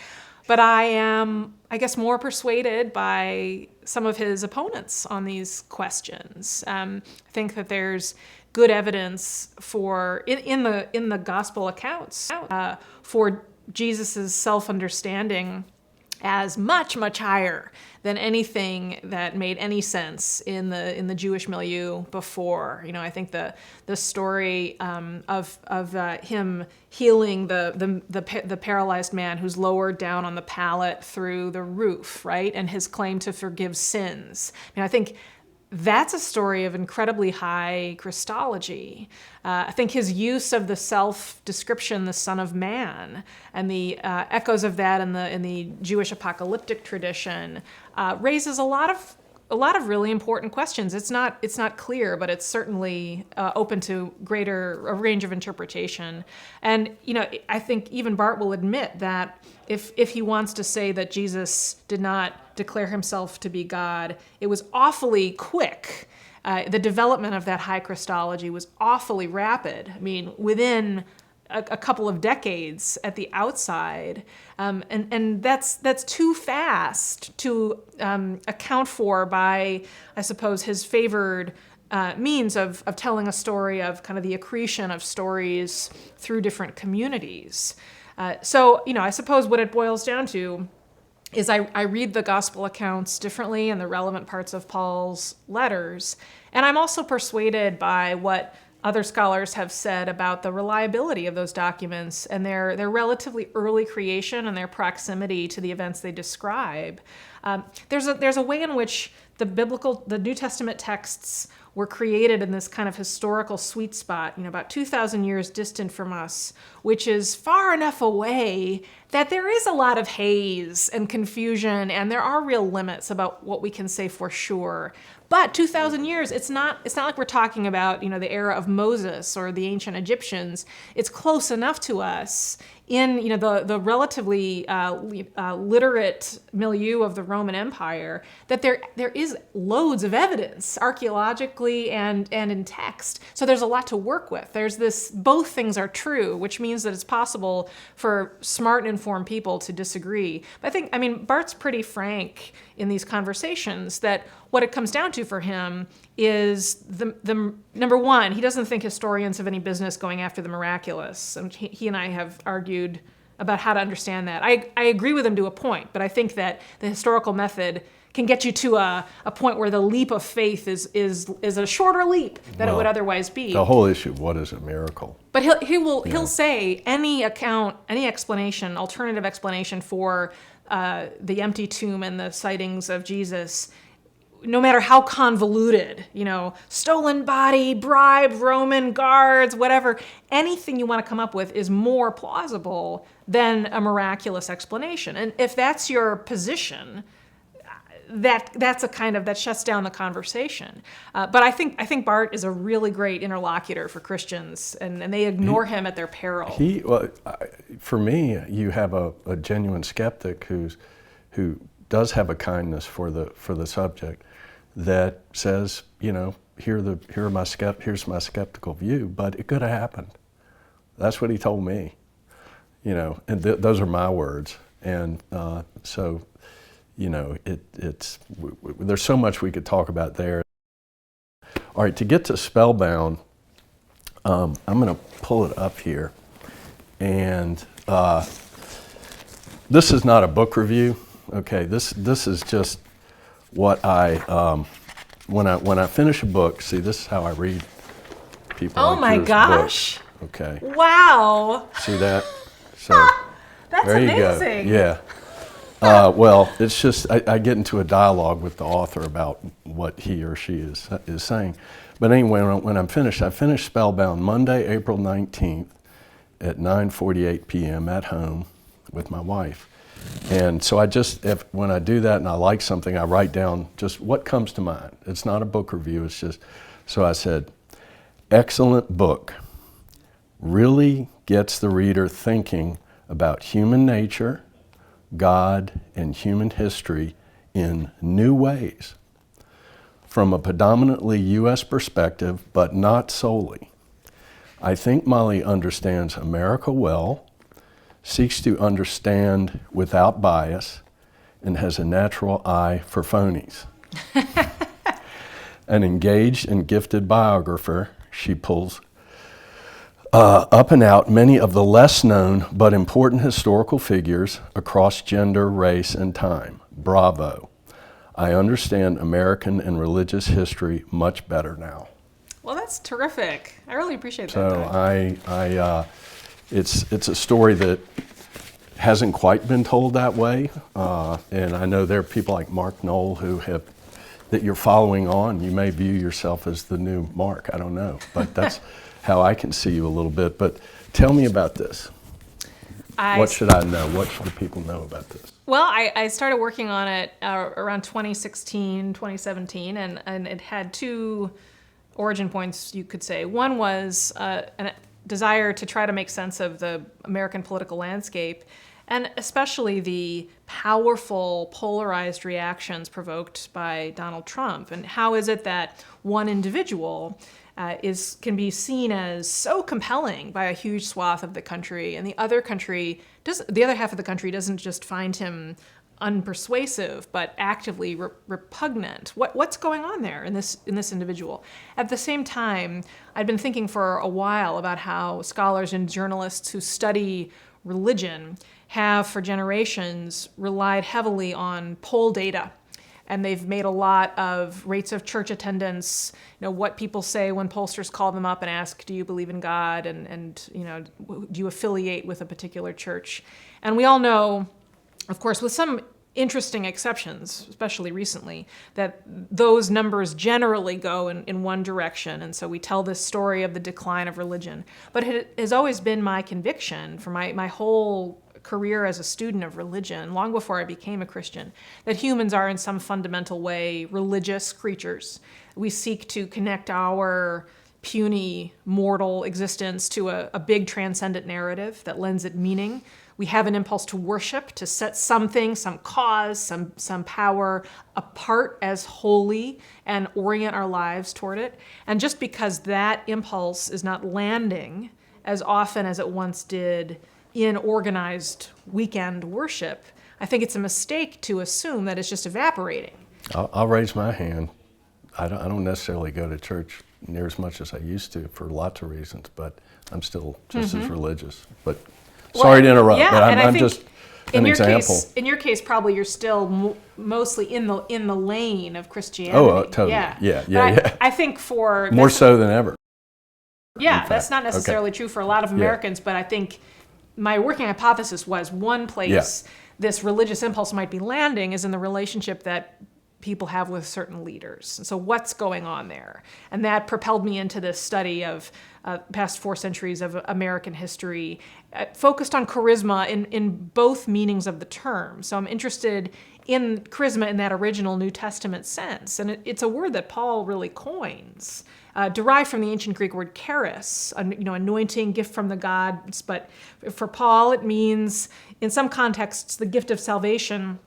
But I am, I guess, more persuaded by some of his opponents on these questions. I think that there's good evidence for in the gospel accounts for Jesus's self-understanding as much higher than anything that made any sense in the Jewish milieu before. I think the story of him healing the paralyzed man who's lowered down on the pallet through the roof, right, and his claim to forgive sins. I think that's a story of incredibly high Christology. I think his use of the self-description, the Son of Man, and the echoes of that in the Jewish apocalyptic tradition raises a lot of really important questions. It's not clear, but it's certainly open to a range of interpretation. And I think even Bart will admit that if he wants to say that Jesus did not declare himself to be God, it was awfully quick. The development of that high Christology was awfully rapid. Within a couple of decades at the outside, and that's too fast to account for by, I suppose, his favored means of telling a story of kind of the accretion of stories through different communities. So I suppose what it boils down to is I read the gospel accounts differently and the relevant parts of Paul's letters, and I'm also persuaded by what other scholars have said about the reliability of those documents and their relatively early creation and their proximity to the events they describe. There's a way in which the New Testament texts were created in this kind of historical sweet spot, about 2,000 years distant from us, which is far enough away that there is a lot of haze and confusion, and there are real limits about what we can say for sure. But 2,000 years, it's not like we're talking about, the era of Moses or the ancient Egyptians. It's close enough to us in, the relatively literate milieu of the Roman Empire that there is loads of evidence archaeologically and in text. So there's a lot to work with. There's this, both things are true, which means that it's possible for smart and informed people to disagree. But I think, Bart's pretty frank in these conversations that what it comes down to for him is the number one, he doesn't think historians have any business going after the miraculous. And he and I have argued about how to understand that. I agree with him to a point, but I think that the historical method can get you to a point where the leap of faith is a shorter leap than it would otherwise be. The whole issue of what is a miracle. But he'll say any explanation, alternative explanation for the empty tomb and the sightings of Jesus no matter how convoluted, stolen body, bribe, Roman guards, whatever, anything you want to come up with is more plausible than a miraculous explanation. And if that's your position, that's that shuts down the conversation. But I think Bart is a really great interlocutor for Christians, and they ignore him at their peril. For me, you have a genuine skeptic who does have a kindness for the subject that says, here's my skeptical view, but it could have happened. That's what he told me, and those are my words, and so. There's so much we could talk about there. All right, to get to Spellbound, I'm going to pull it up here, and this is not a book review. Okay, this is just what when I finish a book. See, this is how I read people. Oh my gosh! Books. Okay. Wow. See that? So that's there amazing. You go. Yeah. Well, it's just I get into a dialogue with the author about what he or she is saying. But anyway, when I'm finished, I finished Spellbound Monday, April 19th at 9:48 p.m. at home with my wife. And so when I do that and I like something, I write down just what comes to mind. It's not a book review, it's just, so I said, excellent book. Really gets the reader thinking about human nature, God, and human history in new ways, from a predominantly U.S. perspective, but not solely. I think Molly understands America well, seeks to understand without bias, and has a natural eye for phonies. An engaged and gifted biographer, she pulls up and out many of the less known but important historical figures across gender, race, and time. Bravo. I understand American and religious history much better now. Well, that's terrific. I really appreciate that. So it's a story that hasn't quite been told that way, and I know there are people like Mark Knoll that you're following on. You may view yourself as the new Mark. I don't know, but that's how I can see you a little bit. But tell me about this. What should I know? What should the people know about this? Well, I started working on it around 2016, 2017, and it had two origin points, you could say. One was a desire to try to make sense of the American political landscape, and especially the powerful, polarized reactions provoked by Donald Trump. And how is it that one individual can be seen as so compelling by a huge swath of the country, and the other half of the country doesn't just find him unpersuasive, but actively repugnant. What's going on there in this individual? At the same time, I'd been thinking for a while about how scholars and journalists who study religion have for generations relied heavily on poll data. And they've made a lot of rates of church attendance, what people say when pollsters call them up and ask, do you believe in God? And do you affiliate with a particular church? And we all know, of course, with some interesting exceptions, especially recently, that those numbers generally go in one direction. And so we tell this story of the decline of religion. But it has always been my conviction for my whole career as a student of religion, long before I became a Christian, that humans are in some fundamental way religious creatures. We seek to connect our puny, mortal existence to a big transcendent narrative that lends it meaning. We have an impulse to worship, to set something, some cause, some power apart as holy and orient our lives toward it. And just because that impulse is not landing as often as it once did in organized weekend worship, I think it's a mistake to assume that it's just evaporating. I'll raise my hand. I don't necessarily go to church near as much as I used to for lots of reasons, but I'm still just as religious. But sorry to interrupt, but I'm just an example. In your case, probably you're still mostly in the lane of Christianity. Oh, totally. Yeah. I think more so than ever. Yeah, that's not necessarily true for a lot of Americans, but I think my working hypothesis was one place this religious impulse might be landing is in the relationship that people have with certain leaders. And so what's going on there? And that propelled me into this study of past 4 centuries of American history, focused on charisma in both meanings of the term. So I'm interested in charisma in that original New Testament sense. And it's a word that Paul really coins, derived from the ancient Greek word charis, anointing, gift from the gods. But for Paul, it means, in some contexts, the gift of salvation.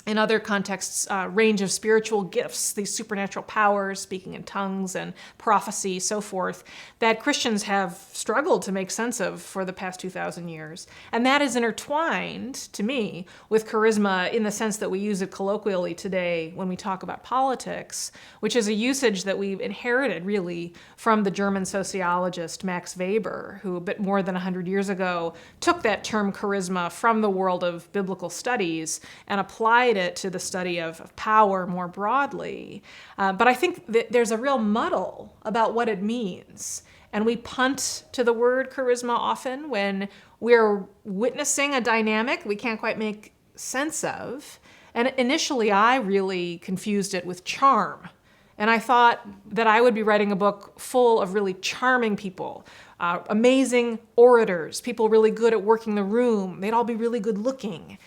In other contexts, range of spiritual gifts, these supernatural powers, speaking in tongues and prophecy, so forth, that Christians have struggled to make sense of for the past 2,000 years. And that is intertwined, to me, with charisma in the sense that we use it colloquially today when we talk about politics, which is a usage that we've inherited, really, from the German sociologist Max Weber, who a bit more than 100 years ago took that term charisma from the world of biblical studies and applied it to the study of power more broadly. But I think that there's a real muddle about what it means. And we punt to the word charisma often when we're witnessing a dynamic we can't quite make sense of. And initially, I really confused it with charm. And I thought that I would be writing a book full of really charming people, amazing orators, people really good at working the room. They'd all be really good looking.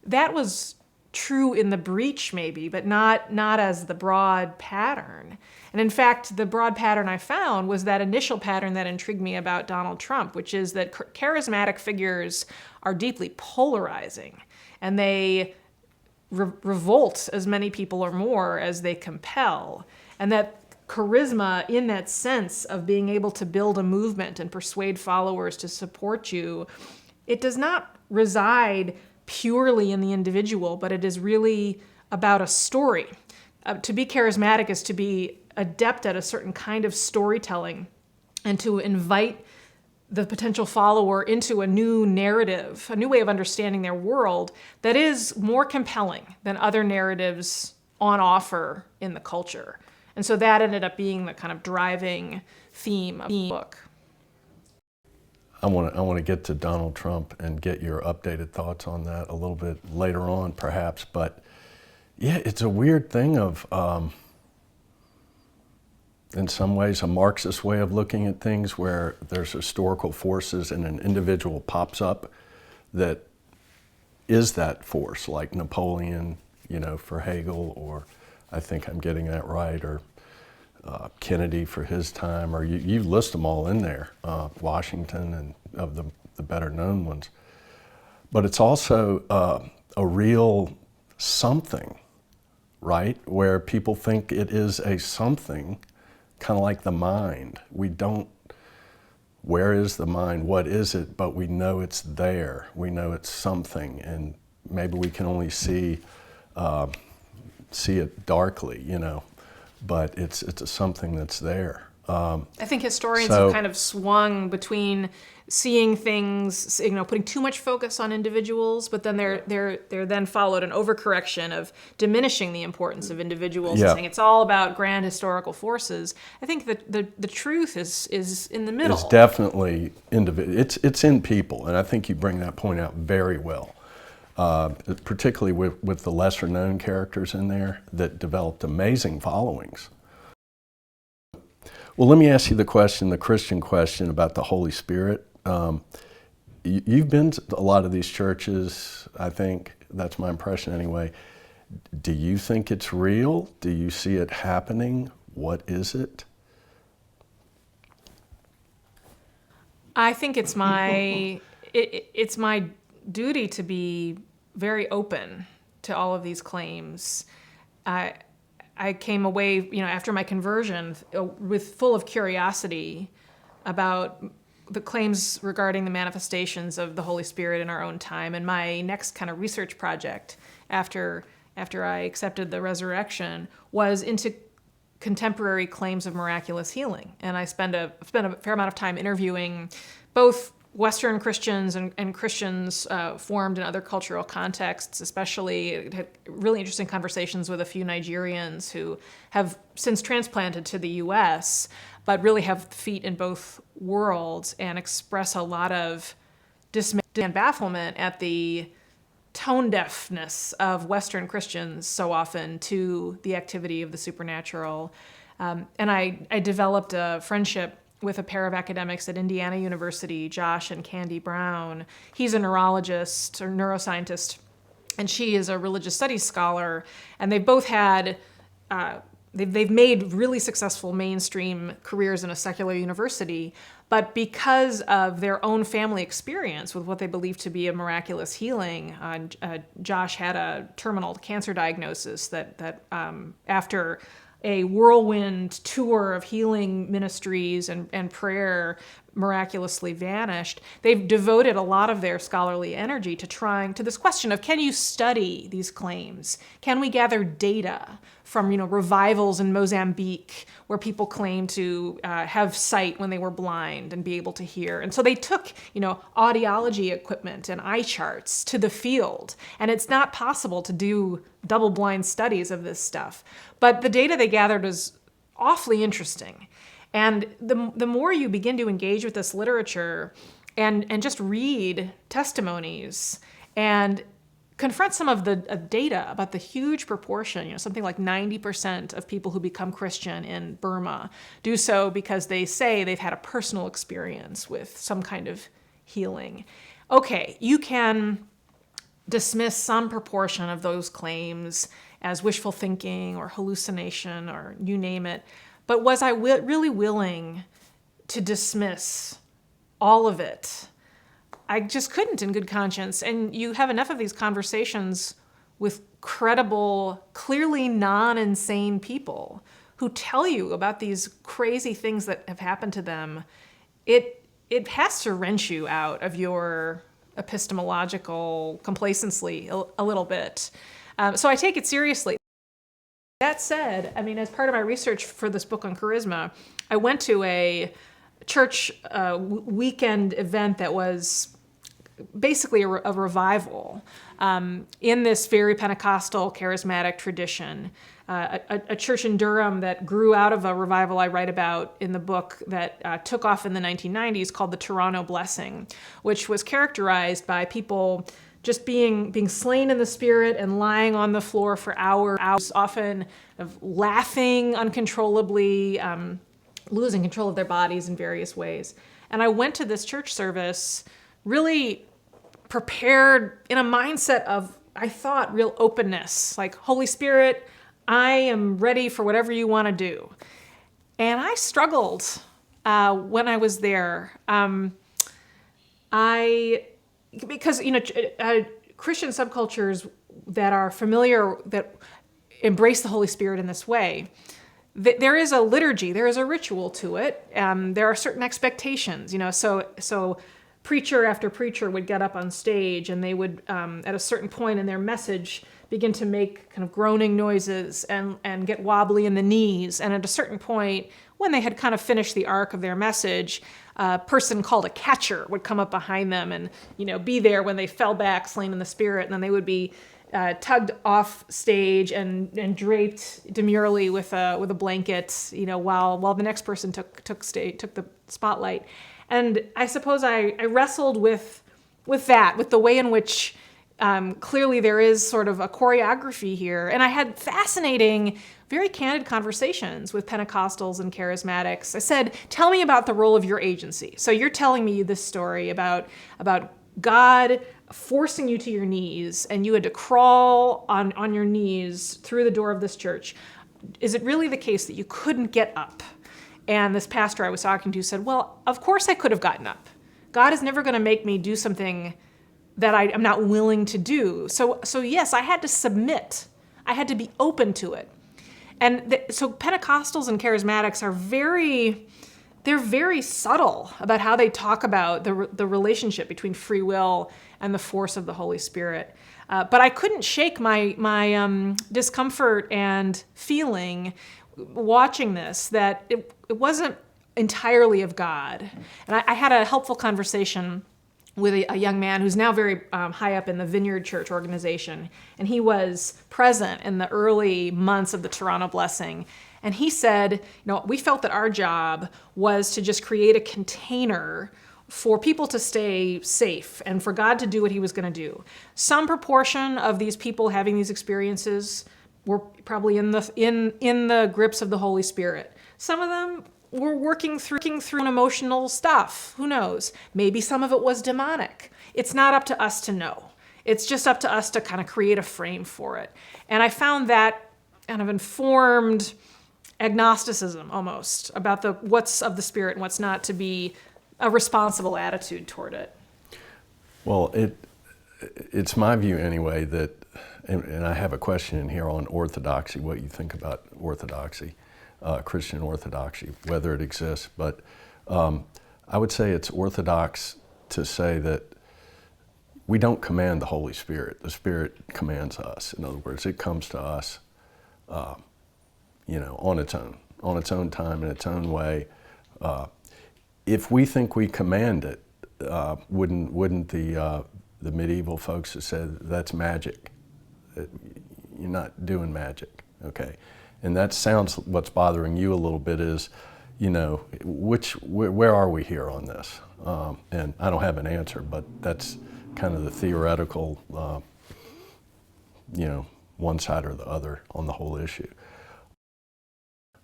That was true in the breach, maybe, but not as the broad pattern. And in fact, the broad pattern I found was that initial pattern that intrigued me about Donald Trump, which is that charismatic figures are deeply polarizing, and they revolt as many people or more as they compel. And that charisma, in that sense of being able to build a movement and persuade followers to support you, it does not reside purely in the individual, but it is really about a story. To be charismatic is to be adept at a certain kind of storytelling and to invite the potential follower into a new narrative, a new way of understanding their world that is more compelling than other narratives on offer in the culture. And so that ended up being the kind of driving theme of the book. I want to get to Donald Trump and get your updated thoughts on that a little bit later on, perhaps. But yeah, it's a weird thing of, in some ways, a Marxist way of looking at things where there's historical forces and an individual pops up that is that force, like Napoleon, for Hegel, or I think I'm getting that right, or Kennedy for his time, or you list them all in there, Washington and of the better known ones. But it's also a real something, right? Where people think it is a something, kind of like the mind. We don't, where is the mind? What is it? But we know it's there. We know it's something, and maybe we can only see it darkly, but it's something that's there. I think historians have kind of swung between seeing things, putting too much focus on individuals, but then they're then followed an overcorrection of diminishing the importance of individuals and saying it's all about grand historical forces. I think that the truth is in the middle. It's definitely individual. It's in people, and I think you bring that point out very well. Particularly with the lesser known characters in there that developed amazing followings. Well, let me ask you the Christian question about the Holy Spirit. You've been to a lot of these churches, I think, that's my impression anyway. Do you think it's real? Do you see it happening? What is it? I think it's my duty to be very open to all of these claims. I came away, after my conversion, full of curiosity about the claims regarding the manifestations of the Holy Spirit in our own time. And my next kind of research project after I accepted the resurrection was into contemporary claims of miraculous healing. And I spent a fair amount of time interviewing both Western Christians and Christians formed in other cultural contexts, especially had really interesting conversations with a few Nigerians who have since transplanted to the U.S., but really have feet in both worlds and express a lot of dismay and bafflement at the tone deafness of Western Christians so often to the activity of the supernatural. And I developed a friendship with a pair of academics at Indiana University, Josh and Candy Brown. He's a neurologist or neuroscientist, and she is a religious studies scholar. And they've both had, they've made really successful mainstream careers in a secular university, but because of their own family experience with what they believe to be a miraculous healing, Josh had a terminal cancer diagnosis that after a whirlwind tour of healing ministries and prayer miraculously vanished. They've devoted a lot of their scholarly energy to trying to this question of, can you study these claims? Can we gather data from revivals in Mozambique where people claim to have sight when they were blind and be able to hear? And so they took audiology equipment and eye charts to the field, and it's not possible to do double-blind studies of this stuff. But the data they gathered was awfully interesting. And the more you begin to engage with this literature and just read testimonies and confront some of the data about the huge proportion, something like 90% of people who become Christian in Burma do so because they say they've had a personal experience with some kind of healing. Okay, you can dismiss some proportion of those claims as wishful thinking or hallucination or you name it. But was I really willing to dismiss all of it? I just couldn't in good conscience. And you have enough of these conversations with credible, clearly non-insane people who tell you about these crazy things that have happened to them. It has to wrench you out of your epistemological complacency a little bit. So I take it seriously. That said, as part of my research for this book on charisma, I went to a church weekend event that was basically a revival in this very Pentecostal charismatic tradition. A church in Durham that grew out of a revival I write about in the book that took off in the 1990s called the Toronto Blessing, which was characterized by people just being slain in the spirit and lying on the floor for hours, often of laughing uncontrollably, losing control of their bodies in various ways. And I went to this church service really prepared in a mindset of, I thought, real openness, like, Holy Spirit, I am ready for whatever you want to do. And I struggled when I was there. Because Christian subcultures that are familiar, that embrace the Holy Spirit in this way, there is a liturgy, there is a ritual to it. There are certain expectations, so preacher after preacher would get up on stage and they would, at a certain point in their message, begin to make kind of groaning noises and get wobbly in the knees. And at a certain point, when they had kind of finished the arc of their message, a person called a catcher would come up behind them and, be there when they fell back, slain in the spirit, and then they would be tugged off stage and draped demurely with a blanket, while the next person took the spotlight. And I suppose I wrestled with the way in which clearly there is sort of a choreography here. And I had fascinating, very candid conversations with Pentecostals and Charismatics. I said, tell me about the role of your agency. So you're telling me this story about God forcing you to your knees, and you had to crawl on your knees through the door of this church. Is it really the case that you couldn't get up? And this pastor I was talking to said, well, of course I could have gotten up. God is never going to make me do something that I'm not willing to do. So yes, I had to submit. I had to be open to it. And so Pentecostals and Charismatics are they're very subtle about how they talk about the relationship between free will and the force of the Holy Spirit. But I couldn't shake my discomfort and feeling watching this, that it wasn't entirely of God. And I had a helpful conversation with a young man who's now very high up in the Vineyard Church organization. And he was present in the early months of the Toronto Blessing. And he said, we felt that our job was to just create a container for people to stay safe and for God to do what he was going to do. Some proportion of these people having these experiences were probably in the grips of the Holy Spirit. Some of them were working through emotional stuff. Who knows? Maybe some of it was demonic. It's not up to us to know. It's just up to us to kind of create a frame for it. And I found that kind of informed agnosticism almost about what's of the Spirit and what's not, to be a responsible attitude toward it. Well, it's my view anyway that, and I have a question in here on orthodoxy, what you think about orthodoxy, Christian orthodoxy, whether it exists. But I would say it's orthodox to say that we don't command the Holy Spirit. The Spirit commands us. In other words, it comes to us, on its own time, in its own way. If we think we command it, wouldn't the medieval folks have said that's magic? You're not doing magic, okay? And that sounds, what's bothering you a little bit is, where are we here on this? And I don't have an answer, but that's kind of the theoretical, one side or the other on the whole issue.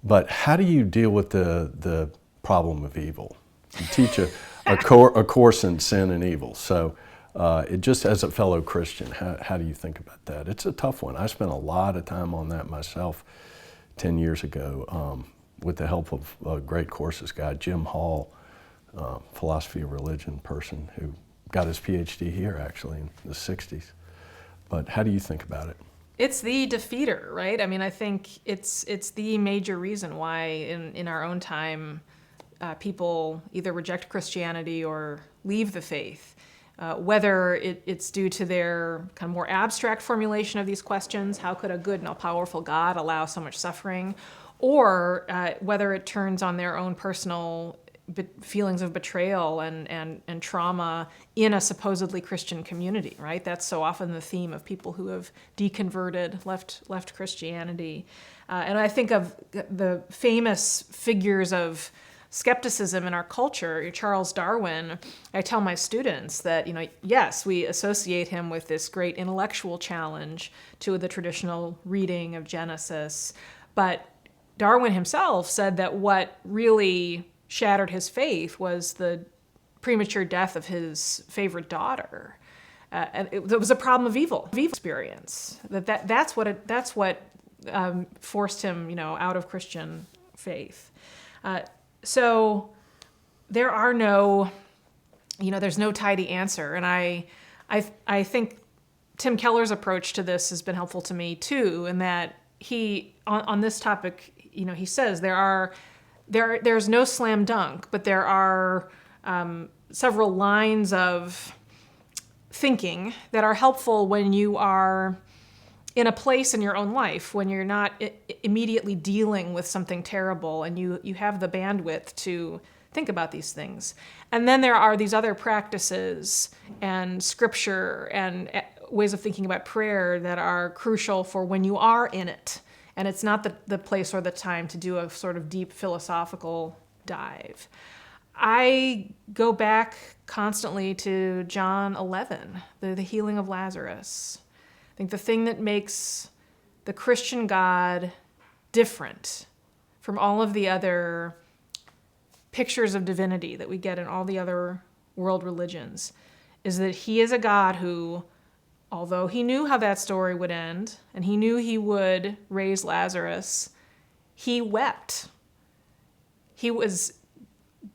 But how do you deal with the problem of evil? You teach a course in sin and evil. So it just, as a fellow Christian, how do you think about that? It's a tough one. I spent a lot of time on that myself 10 years ago with the help of a great courses guy, Jim Hall, philosophy of religion person who got his PhD here actually in the 60s. But how do you think about it? It's the defeater, right? I mean, I think it's the major reason why in our own time people either reject Christianity or leave the faith. Whether it's due to their kind of more abstract formulation of these questions, how could a good and all-powerful God allow so much suffering, or whether it turns on their own personal feelings of betrayal and trauma in a supposedly Christian community, right? That's so often the theme of people who have deconverted, left Christianity. And I think of the famous figures of skepticism in our culture, Charles Darwin. I tell my students that, yes, we associate him with this great intellectual challenge to the traditional reading of Genesis, but Darwin himself said that what really shattered his faith was the premature death of his favorite daughter. And it was a problem of evil experience. That's what forced him, out of Christian faith. So there are there's no tidy answer. And I think Tim Keller's approach to this has been helpful to me too, in that he, on this topic, he says there's no slam dunk, but there are several lines of thinking that are helpful when you are in a place in your own life when you're not immediately dealing with something terrible and you have the bandwidth to think about these things. And then there are these other practices and scripture and ways of thinking about prayer that are crucial for when you are in it. And it's not the place or the time to do a sort of deep philosophical dive. I go back constantly to John 11, the healing of Lazarus. I think the thing that makes the Christian God different from all of the other pictures of divinity that we get in all the other world religions is that he is a God who, although he knew how that story would end and he knew he would raise Lazarus, he wept. He was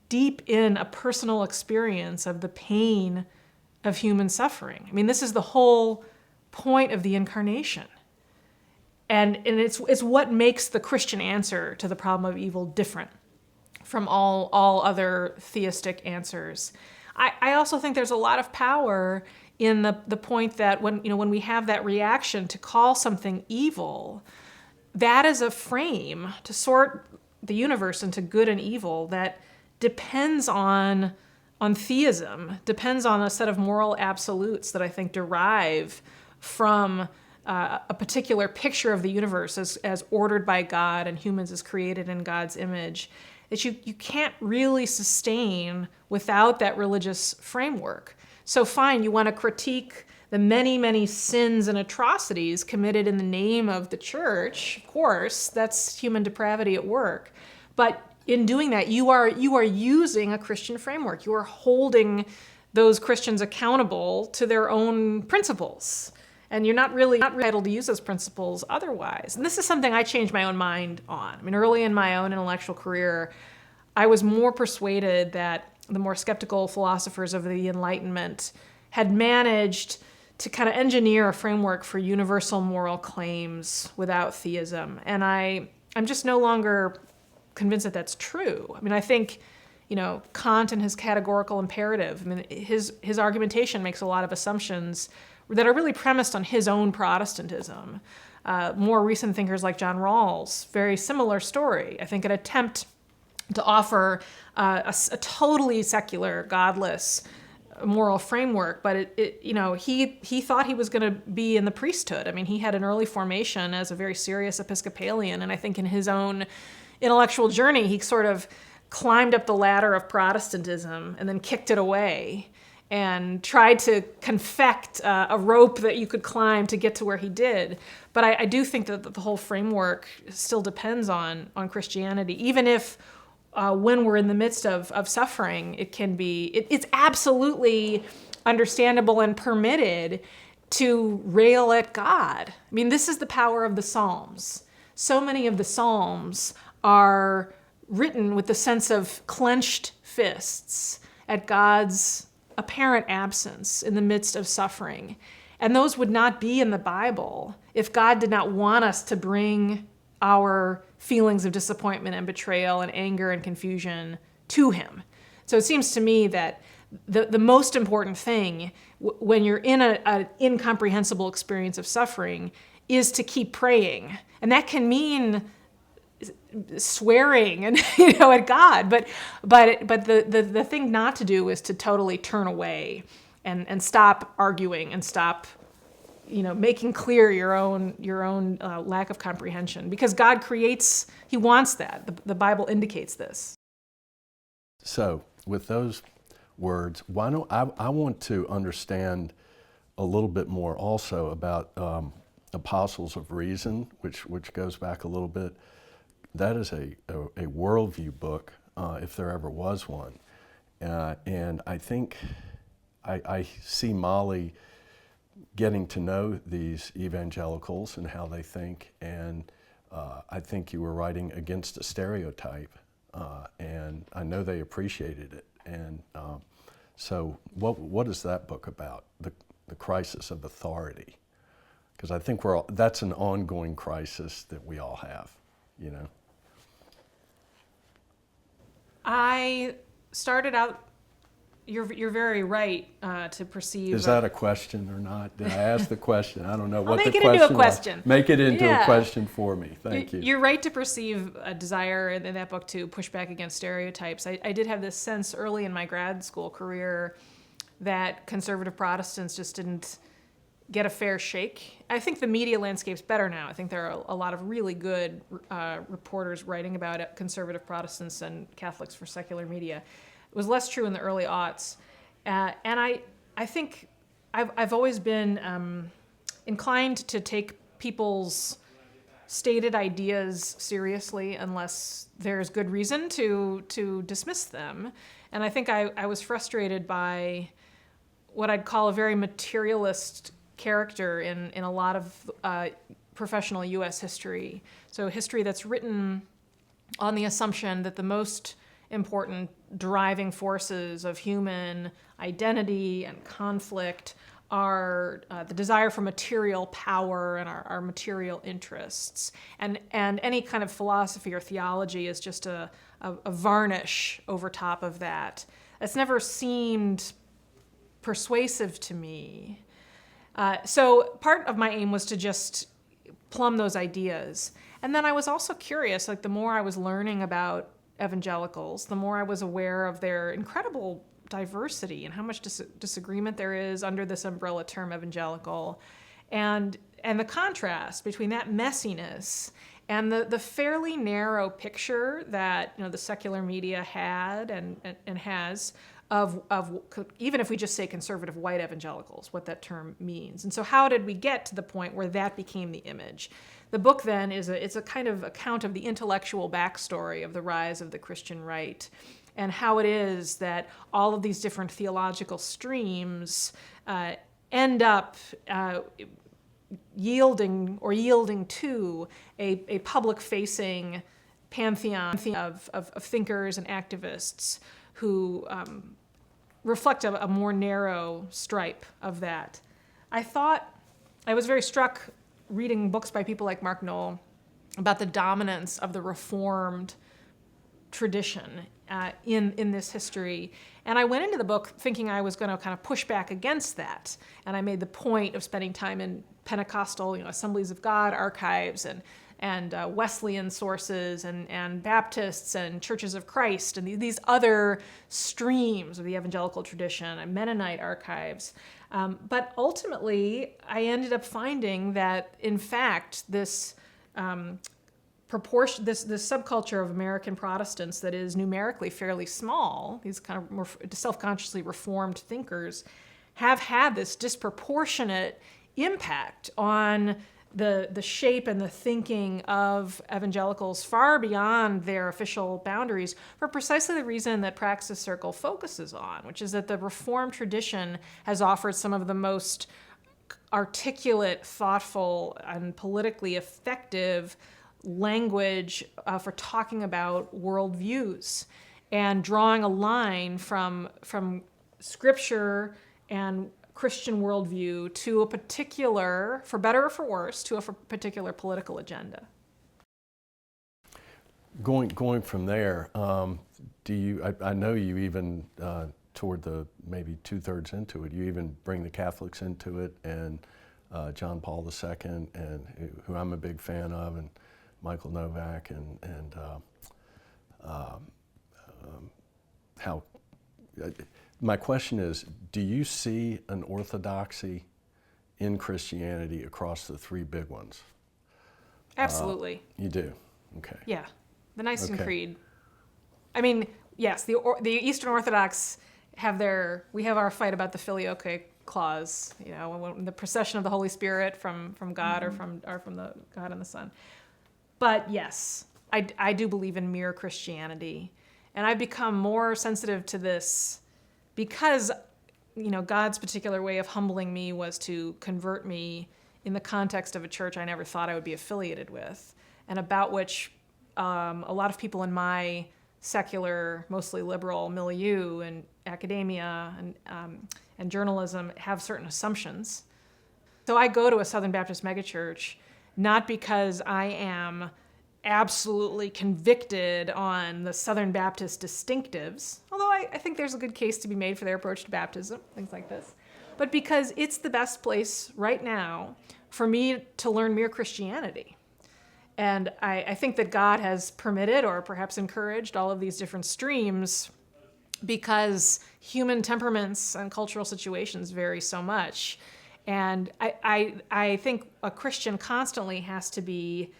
deep in a personal experience of the pain of human suffering. I mean, this is the whole point of the incarnation. And it's what makes the Christian answer to the problem of evil different from all other theistic answers. I also think there's a lot of power in the point that when we have that reaction to call something evil, that is a frame to sort the universe into good and evil that depends on theism, depends on a set of moral absolutes that I think derive from a particular picture of the universe as ordered by God and humans as created in God's image. that you can't really sustain without that religious framework. So fine, you want to critique the many, many sins and atrocities committed in the name of the church. Of course, that's human depravity at work. But in doing that, you are using a Christian framework. You are holding those Christians accountable to their own principles. And you're not entitled to use those principles otherwise. And this is something I changed my own mind on. I mean, early in my own intellectual career, I was more persuaded that the more skeptical philosophers of the Enlightenment had managed to kind of engineer a framework for universal moral claims without theism. And I'm just no longer convinced that that's true. I mean, I think, Kant and his categorical imperative, I mean, his argumentation makes a lot of assumptions that are really premised on his own Protestantism. More recent thinkers like John Rawls, very similar story. I think an attempt to offer a totally secular, godless moral framework, but he thought he was going to be in the priesthood. I mean, he had an early formation as a very serious Episcopalian, and I think in his own intellectual journey, he sort of climbed up the ladder of Protestantism and then kicked it away and tried to confect a rope that you could climb to get to where he did. But I do think that the whole framework still depends on Christianity, even if when we're in the midst of suffering, it's absolutely understandable and permitted to rail at God. I mean, this is the power of the Psalms. So many of the Psalms are written with the sense of clenched fists at God's apparent absence in the midst of suffering. And those would not be in the Bible if God did not want us to bring our feelings of disappointment and betrayal and anger and confusion to him. So it seems to me that the most important thing when you're in an incomprehensible experience of suffering is to keep praying. And that can mean swearing and at God, but the thing not to do is to totally turn away and stop arguing and stop making clear your own lack of comprehension, because God creates, he wants that. The Bible indicates this. So with those words, why don't I want to understand a little bit more also about Apostles of Reason, which goes back a little bit. That is a worldview book, if there ever was one. And I think I see Molly getting to know these evangelicals and how they think, and I think you were writing against a stereotype, and I know they appreciated it. And so what is that book about, the crisis of authority? Because I think that's an ongoing crisis that we all have, I started out, you're very right to perceive. Is that a question or not? Did I ask the question? I don't know what the question was. Make it into a question. Make it into a question for me. Thank you. You're right to perceive a desire in that book to push back against stereotypes. I did have this sense early in my grad school career that conservative Protestants just didn't get a fair shake. I think the media landscape's better now. I think there are a lot of really good reporters writing about it, conservative Protestants and Catholics for secular media. It was less true in the early aughts. And I think I've always been inclined to take people's stated ideas seriously unless there's good reason to dismiss them. And I think I was frustrated by what I'd call a very materialist character in a lot of professional U.S. history. So history that's written on the assumption that the most important driving forces of human identity and conflict are the desire for material power and our material interests. And any kind of philosophy or theology is just a varnish over top of that. It's never seemed persuasive to me. So part of my aim was to just plumb those ideas. And then I was also curious, like the more I was learning about evangelicals, the more I was aware of their incredible diversity and how much disagreement there is under this umbrella term evangelical, and the contrast between that messiness And the fairly narrow picture that the secular media had and has of even if we just say conservative white evangelicals, what that term means. And so how did we get to the point where that became the image? The book then it's a kind of account of the intellectual backstory of the rise of the Christian right, and how it is that all of these different theological streams end up yielding to a public-facing pantheon of thinkers and activists who reflect a more narrow stripe of that. I was very struck reading books by people like Mark Knoll about the dominance of the Reformed tradition in this history. And I went into the book thinking I was going to kind of push back against that. And I made the point of spending time in Pentecostal, Assemblies of God archives and Wesleyan sources and Baptists and Churches of Christ and these other streams of the evangelical tradition and Mennonite archives. But ultimately, I ended up finding that, in fact, this subculture of American Protestants that is numerically fairly small, these kind of more self-consciously reformed thinkers, have had this disproportionate impact on the shape and the thinking of evangelicals far beyond their official boundaries for precisely the reason that Praxis Circle focuses on, which is that the Reformed tradition has offered some of the most articulate, thoughtful, and politically effective language for talking about worldviews and drawing a line from Scripture and Christian worldview to a particular, for better or for worse, to a particular political agenda. Going from there, I know you even, toward the maybe 2/3 into it, you even bring the Catholics into it, and John Paul II, and who I'm a big fan of, and Michael Novak, and how. My question is, do you see an orthodoxy in Christianity across the three big ones? Absolutely. You do? Okay. Yeah. The Nicene Creed. I mean, yes, the Eastern Orthodox we have our fight about the filioque clause, when the procession of the Holy Spirit from God or from the God and the Son. But yes, I do believe in mere Christianity. And I've become more sensitive to this because, God's particular way of humbling me was to convert me in the context of a church I never thought I would be affiliated with, and about which a lot of people in my secular, mostly liberal milieu and academia and journalism have certain assumptions. So I go to a Southern Baptist megachurch not because I am absolutely convicted on the Southern Baptist distinctives, although I think there's a good case to be made for their approach to baptism, things like this, but because it's the best place right now for me to learn mere Christianity. And I think that God has permitted or perhaps encouraged all of these different streams because human temperaments and cultural situations vary so much. And I think a Christian constantly has to be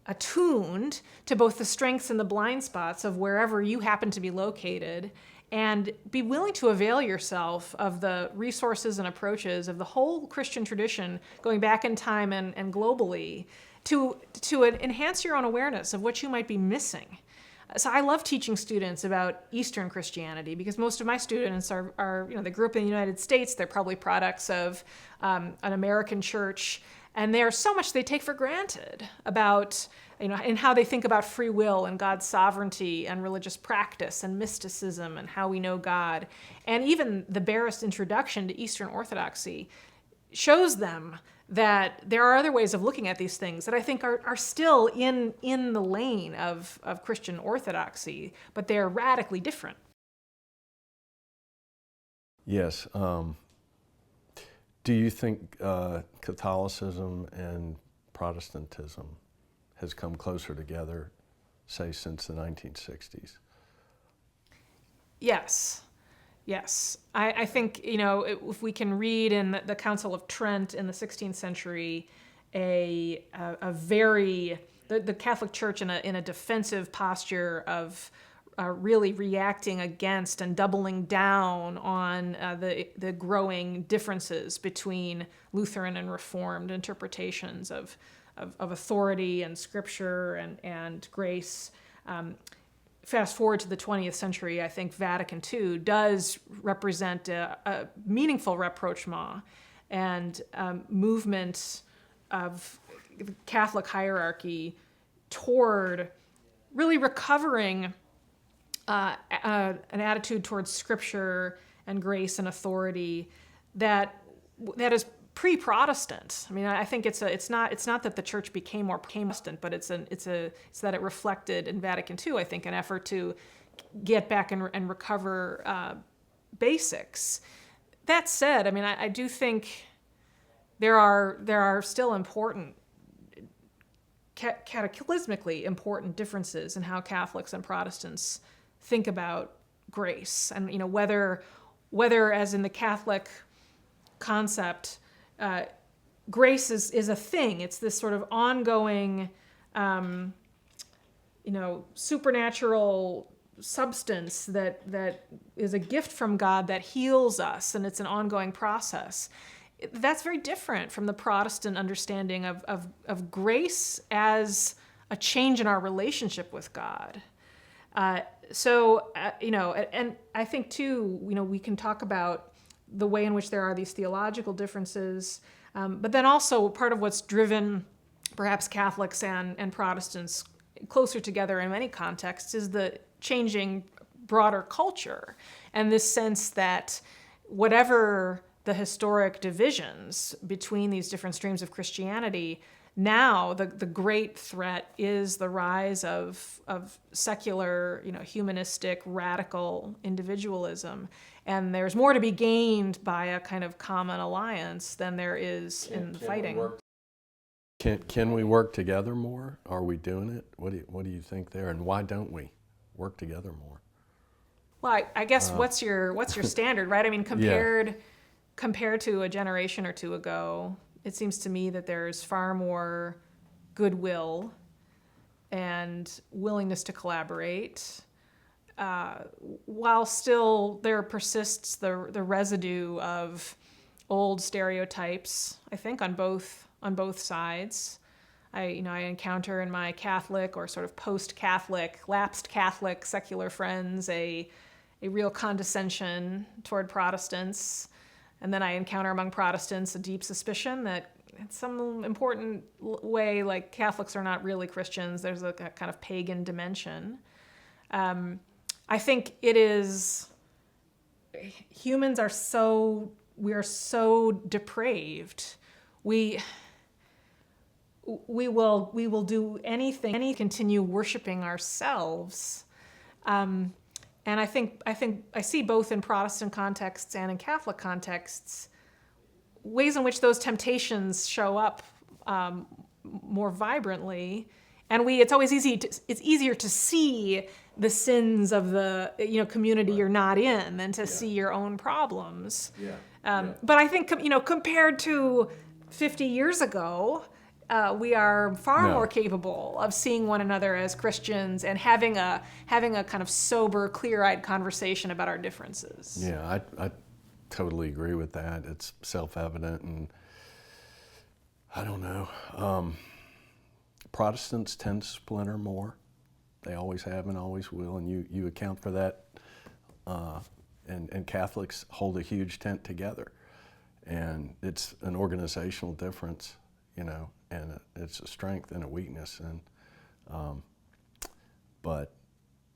attuned to both the strengths and the blind spots of wherever you happen to be located, and be willing to avail yourself of the resources and approaches of the whole Christian tradition going back in time and globally to enhance your own awareness of what you might be missing. So I love teaching students about Eastern Christianity because most of my students are they grew up in the United States. They're probably products of an American church, and there's so much they take for granted about, and how they think about free will and God's sovereignty and religious practice and mysticism and how we know God. And even the barest introduction to Eastern Orthodoxy shows them that there are other ways of looking at these things that I think are still in the lane of Christian orthodoxy, but they're radically different. Yes. Do you think Catholicism and Protestantism has come closer together, say, since the 1960s? Yes. I think, if we can read in the Council of Trent in the 16th century the the Catholic Church in a defensive posture of really reacting against and doubling down on the growing differences between Lutheran and Reformed interpretations of authority and Scripture and grace. Fast forward to the 20th century, I think Vatican II does represent a meaningful rapprochement and movement of the Catholic hierarchy toward really recovering an attitude towards Scripture and grace and authority that is pre-Protestant. I mean, I think it's not that the church became more Protestant, but it's that it reflected in Vatican II, I think, an effort to get back and recover basics. That said, I mean, I do think there are still important, cataclysmically important differences in how Catholics and Protestants think about grace, and whether as in the Catholic concept, grace is a thing. It's this sort of ongoing, supernatural substance that is a gift from God that heals us, and it's an ongoing process. That's very different from the Protestant understanding of grace as a change in our relationship with God. And I think too, we can talk about the way in which there are these theological differences, but then also part of what's driven perhaps Catholics and Protestants closer together in many contexts is the changing broader culture, and this sense that whatever the historic divisions between these different streams of Christianity, now the great threat is the rise of secular, humanistic, radical individualism. And there's more to be gained by a kind of common alliance than there is in fighting. Can we work together more? Are we doing it? What do you think there? And why don't we work together more? Well, I guess what's your standard, right? I mean, compared to a generation or two ago, it seems to me that there's far more goodwill and willingness to collaborate, while still there persists the residue of old stereotypes, I think, on both sides. I encounter in my Catholic or sort of post-Catholic, lapsed Catholic secular friends a real condescension toward Protestants. And then I encounter among Protestants a deep suspicion that in some important way, like, Catholics are not really Christians. There's a kind of pagan dimension. I think it is, humans are we are so depraved. We will do anything, continue worshiping ourselves. And I think I see both in Protestant contexts and in Catholic contexts ways in which those temptations show up more vibrantly. And it's always easier to see the sins of the community you're not in than to see your own problems. But I think compared to 50 years ago, we are far more capable of seeing one another as Christians and having a kind of sober, clear-eyed conversation about our differences. Yeah, I totally agree with that. It's self-evident, and I don't know. Protestants tend to splinter more. They always have and always will, and you account for that. And Catholics hold a huge tent together, and it's an organizational difference, and it's a strength and a weakness. And but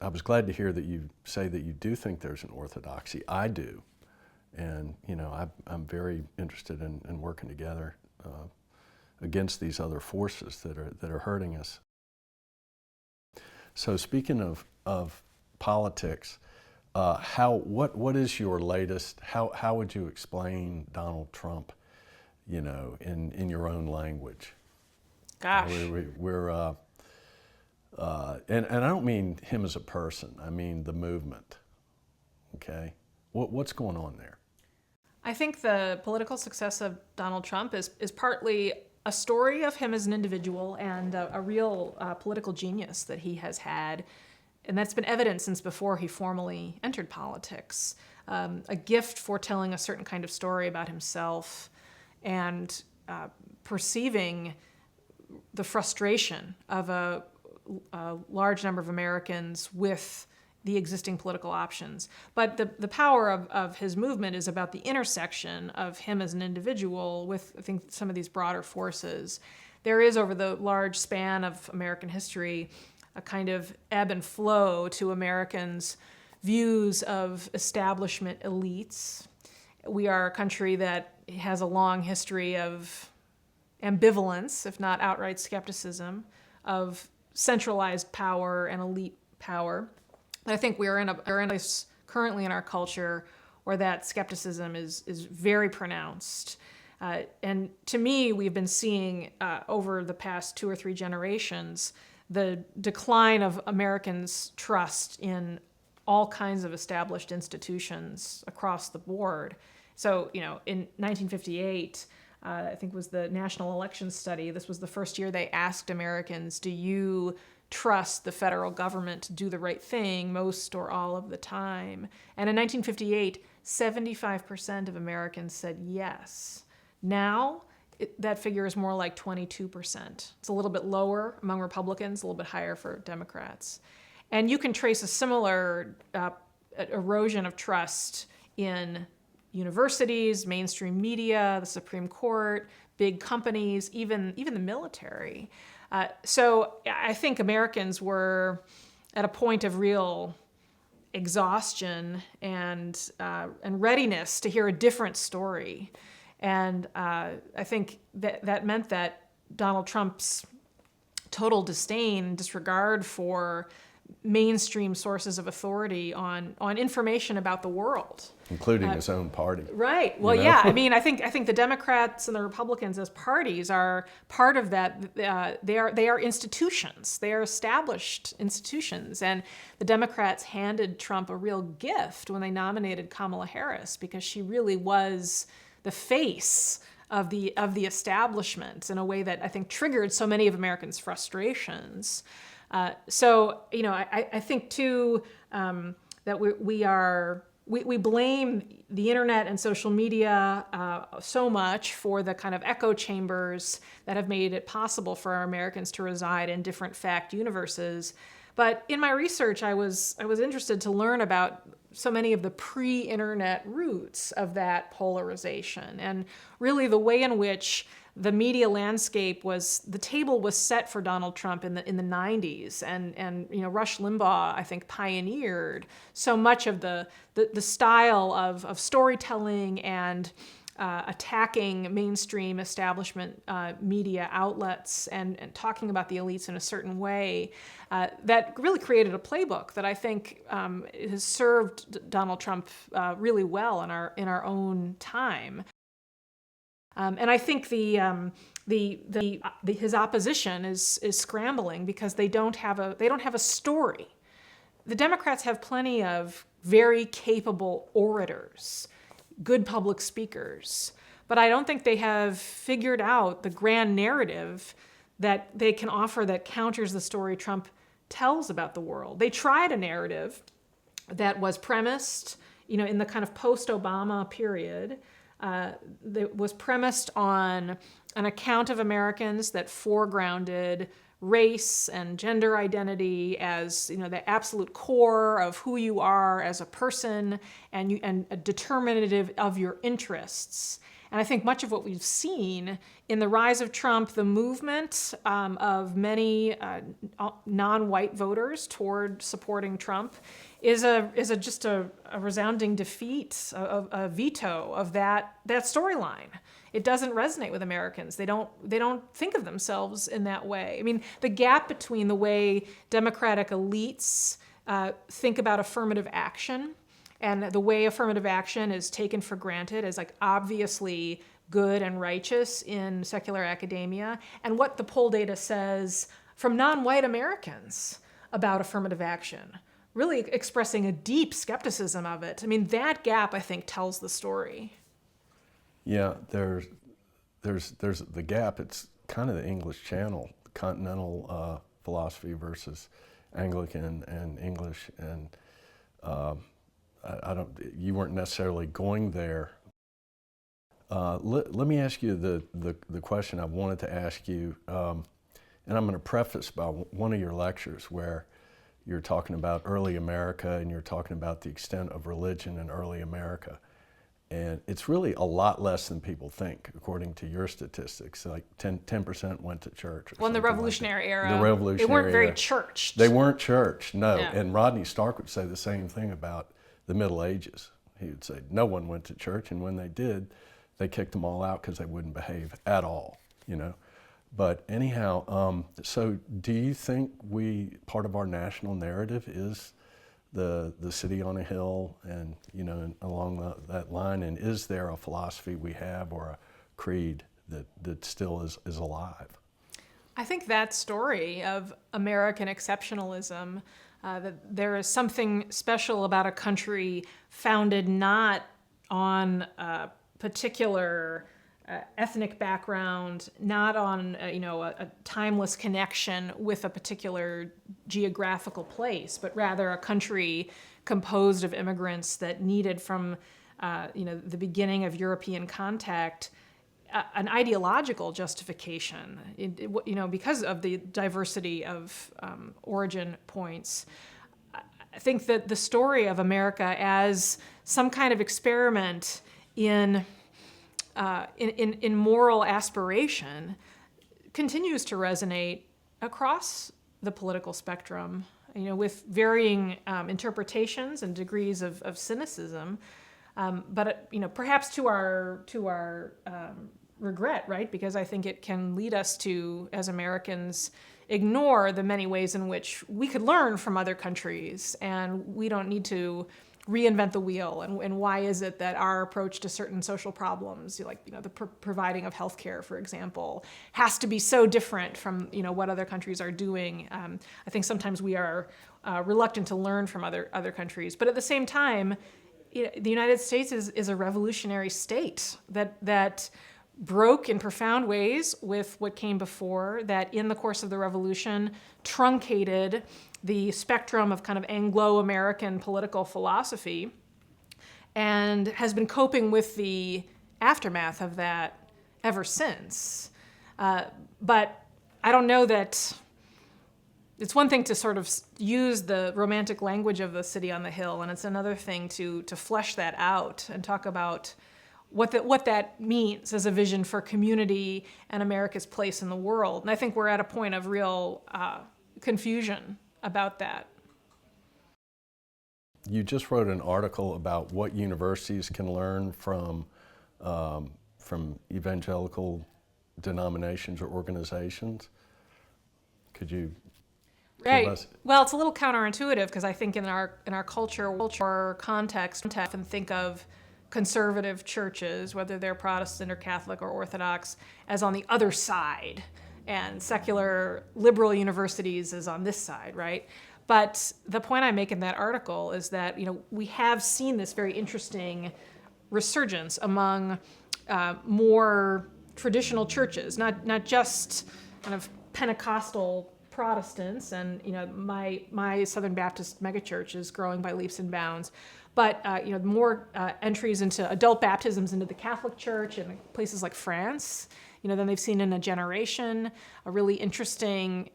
I was glad to hear that you say that you do think there's an orthodoxy. I do, and I'm very interested in working together against these other forces that are hurting us. So speaking of politics, what is your latest? How would you explain Donald Trump? In your own language. Gosh. We're and I don't mean him as a person. I mean the movement. Okay, what's going on there? I think the political success of Donald Trump is partly a story of him as an individual and a real political genius that he has had. And that's been evident since before he formally entered politics. A gift for telling a certain kind of story about himself and perceiving the frustration of a large number of Americans with the existing political options. But the power of his movement is about the intersection of him as an individual with, I think, some of these broader forces. There is, over the large span of American history, a kind of ebb and flow to Americans' views of establishment elites. We are a country that has a long history of ambivalence, if not outright skepticism, of centralized power and elite power. I think we're in a place currently in our culture where that skepticism is very pronounced. And to me, we've been seeing over the past 2 or 3 generations the decline of Americans' trust in all kinds of established institutions across the board. So, in 1958, I think was the National Election Study. This was the first year they asked Americans, do you trust the federal government to do the right thing most or all of the time? And in 1958, 75% of Americans said yes. Now, that figure is more like 22%. It's a little bit lower among Republicans, a little bit higher for Democrats. And you can trace a similar erosion of trust in universities, mainstream media, the Supreme Court, big companies, even the military. So I think Americans were at a point of real exhaustion and readiness to hear a different story. And I think that meant that Donald Trump's total disdain, disregard for mainstream sources of authority on information about the world, including his own party. Right. Well, yeah. I mean, I think the Democrats and the Republicans as parties are part of that. They are institutions. They are established institutions, and the Democrats handed Trump a real gift when they nominated Kamala Harris, because she really was the face of the establishment in a way that I think triggered so many of Americans' frustrations. So I think too that we blame the internet and social media so much for the kind of echo chambers that have made it possible for our Americans to reside in different fact universes. But in my research, I was interested to learn about so many of the pre-internet roots of that polarization, and really the way in which the media landscape the table was set for Donald Trump in the 90s, and Rush Limbaugh, I think, pioneered so much of the style of storytelling and attacking mainstream establishment media outlets and talking about the elites in a certain way that really created a playbook that I think has served Donald Trump really well in our own time. And I think his opposition is scrambling because they don't have a story. The Democrats have plenty of very capable orators, good public speakers, but I don't think they have figured out the grand narrative that they can offer that counters the story Trump tells about the world. They tried a narrative that was premised, in the kind of post-Obama period, that was premised on an account of Americans that foregrounded race and gender identity as the absolute core of who you are as a person and a determinative of your interests. And I think much of what we've seen in the rise of Trump, the movement of many non-white voters toward supporting Trump, is just a resounding defeat, a veto of that storyline. It doesn't resonate with Americans. They don't think of themselves in that way. I mean, the gap between the way Democratic elites think about affirmative action and the way affirmative action is taken for granted as obviously good and righteous in secular academia, and what the poll data says from non-white Americans about affirmative action, really expressing a deep skepticism of it. I mean, that gap, I think, tells the story. Yeah, there's the gap. It's kind of the English Channel, continental philosophy versus Anglican and English, and I don't. You weren't necessarily going there. Let me ask you the question I wanted to ask you, and I'm going to preface by one of your lectures where you're talking about early America and you're talking about the extent of religion in early America. And it's really a lot less than people think, according to your statistics. Like 10% went to church. Well, in the Revolutionary era, the Revolutionary they weren't very era. churched. They weren't churched, no. Yeah. And Rodney Stark would say the same thing about the Middle Ages. He would say no one went to church, and when they did, they kicked them all out because they wouldn't behave at all, you know. But anyhow, so do you think part of our national narrative is the city on a hill, and and along that line, and is there a philosophy we have or a creed that still is alive? I think that story of American exceptionalism, that there is something special about a country founded not on a particular ethnic background, not on a timeless connection with a particular geographical place, but rather a country composed of immigrants that needed from the beginning of European contact an ideological justification, because of the diversity of origin points. I think that the story of America as some kind of experiment in moral aspiration continues to resonate across the political spectrum, with varying interpretations and degrees of cynicism, but perhaps to our regret, right? Because I think it can lead us to, as Americans, ignore the many ways in which we could learn from other countries, and we don't need to reinvent the wheel. And why is it that our approach to certain social problems, like the providing of healthcare, for example, has to be so different from what other countries are doing? I think sometimes we are reluctant to learn from other countries, but at the same time, the United States is a revolutionary state that broke in profound ways with what came before, that in the course of the revolution truncated the spectrum of kind of Anglo-American political philosophy, and has been coping with the aftermath of that ever since. But I don't know that it's one thing to sort of use the romantic language of the city on the hill, and it's another thing to flesh that out and talk about what that means as a vision for community and America's place in the world. And I think we're at a point of real confusion about that. You just wrote an article about what universities can learn from evangelical denominations or organizations. Could you give us? Well, it's a little counterintuitive, because I think in our culture context, we often think of conservative churches, whether they're Protestant or Catholic or Orthodox, as on the other side, and secular liberal universities is on this side, right? But the point I make in that article is that we have seen this very interesting resurgence among more traditional churches, not just kind of Pentecostal Protestants, and my Southern Baptist megachurch is growing by leaps and bounds, but more entries into adult baptisms into the Catholic Church in places like France, than they've seen in a generation. A really interesting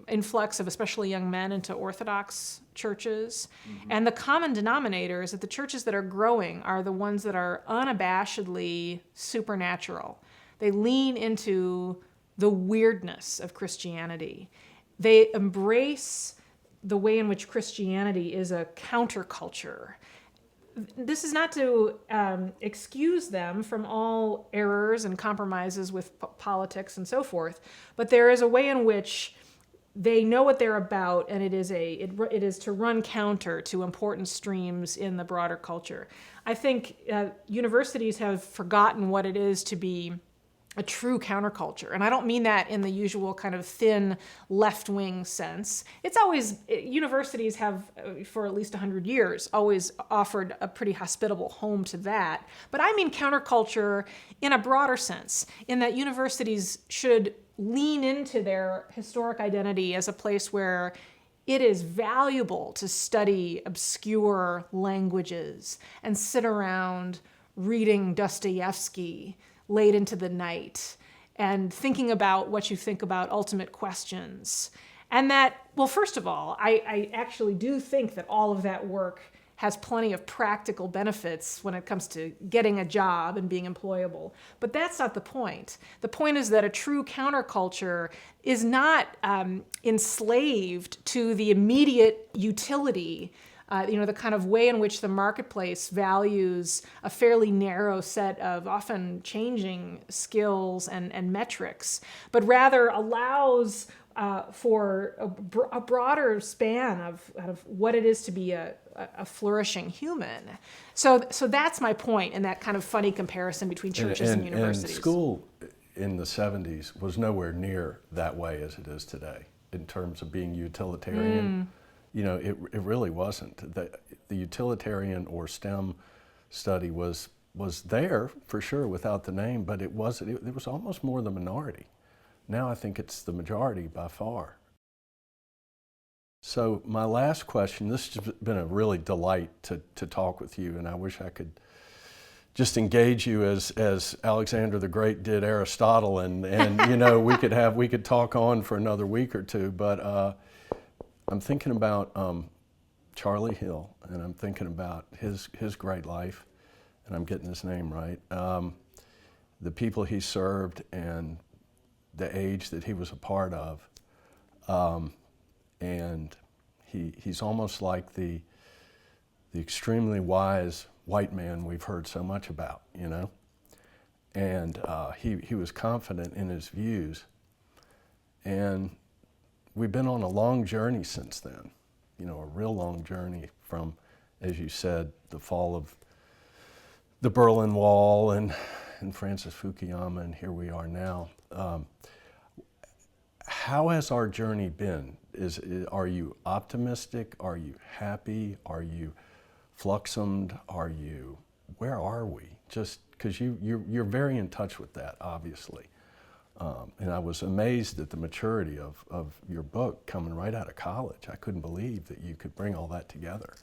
influx of especially young men into Orthodox churches. Mm-hmm. And the common denominator is that the churches that are growing are the ones that are unabashedly supernatural. They lean into the weirdness of Christianity. They embrace the way in which Christianity is a counterculture. This is not to excuse them from all errors and compromises with politics and so forth, but there is a way in which they know what they're about, and it is to run counter to important streams in the broader culture. I think universities have forgotten what it is to be a true counterculture. And I don't mean that in the usual kind of thin left-wing sense. It's always, universities have, for at least 100 years, always offered a pretty hospitable home to that. But I mean counterculture in a broader sense, in that universities should lean into their historic identity as a place where it is valuable to study obscure languages and sit around reading Dostoevsky late into the night and thinking about what you think about ultimate questions. And that, well, first of all, I actually do think that all of that work has plenty of practical benefits when it comes to getting a job and being employable. But that's not the point. The point is that a true counterculture is not enslaved to the immediate utility, the kind of way in which the marketplace values a fairly narrow set of often changing skills and metrics, but rather allows for a broader span of what it is to be a flourishing human. So that's my point in that kind of funny comparison between churches and universities. And school in the 70s was nowhere near that way as it is today in terms of being utilitarian. It really wasn't. The utilitarian or STEM study was there for sure without the name, but it was almost more the minority. Now I think it's the majority by far. So my last question, this has been a really delight to talk with you, and I wish I could just engage you as Alexander the Great did Aristotle, and we could talk on for another week or two, but I'm thinking about Charlie Hill, and I'm thinking about his great life, and I'm getting his name right, the people he served and the age that he was a part of, and he's almost like the extremely wise white man we've heard so much about, and he was confident in his views, and we've been on a long journey since then, a real long journey from, as you said, the fall of the Berlin Wall and Francis Fukuyama, and here we are now. How has our journey been? Are you optimistic? Are you happy? Are you fluxumed? Where are we? Just because you're very in touch with that, obviously. And I was amazed at the maturity of your book coming right out of college. I couldn't believe that you could bring all that together.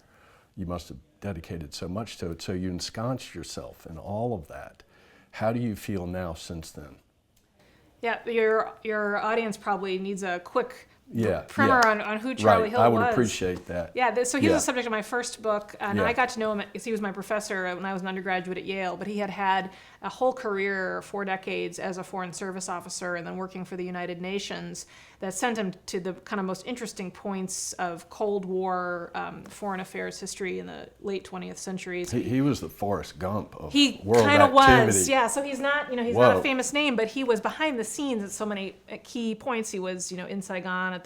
You must have dedicated so much to it. So you ensconced yourself in all of that. How do you feel now since then? Yeah, your audience probably needs a quick primer on who Charlie Hill was. I would appreciate that. Yeah, so he was the subject of my first book, and I got to know him because he was my professor when I was an undergraduate at Yale, but he had a whole career, 4 decades, as a Foreign Service officer and then working for the United Nations that sent him to the kind of most interesting points of Cold War foreign affairs history in the late 20th centuries. He was the Forrest Gump of world activity. He kind of was, yeah. So he's not, not a famous name, but he was behind the scenes at so many key points. He was, in Saigon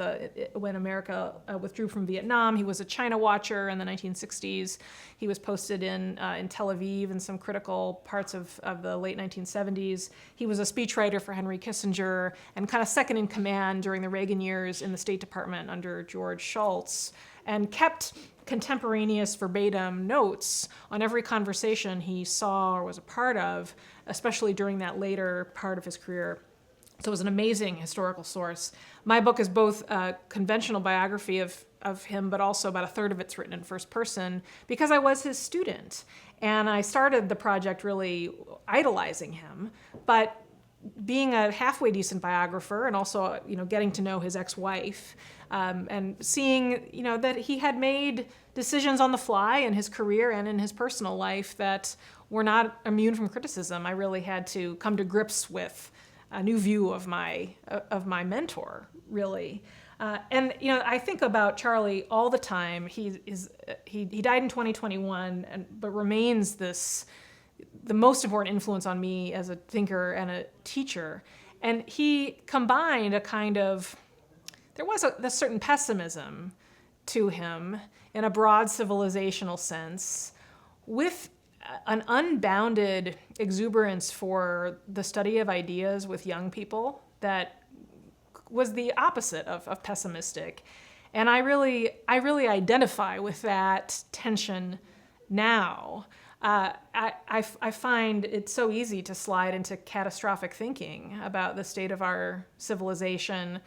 when America withdrew from Vietnam. He was a China watcher in the 1960s. He was posted in Tel Aviv in some critical parts of the late 1970s. He was a speechwriter for Henry Kissinger and kind of second in command during the Reagan years in the State Department under George Shultz, and kept contemporaneous verbatim notes on every conversation he saw or was a part of, especially during that later part of his career. So it was an amazing historical source. My book is both a conventional biography of him, but also about a third of it's written in first person because I was his student. And I started the project really idolizing him, but being a halfway decent biographer and also, getting to know his ex-wife and seeing, that he had made decisions on the fly in his career and in his personal life that were not immune from criticism, I really had to come to grips with a new view of my mentor, really. And I think about Charlie all the time. He died in 2021, but remains the most important influence on me as a thinker and a teacher. And he combined there was a certain pessimism to him in a broad civilizational sense with an unbounded exuberance for the study of ideas with young people that was the opposite of pessimistic. And I really identify with that tension now. I find it so easy to slide into catastrophic thinking about the state of our civilization,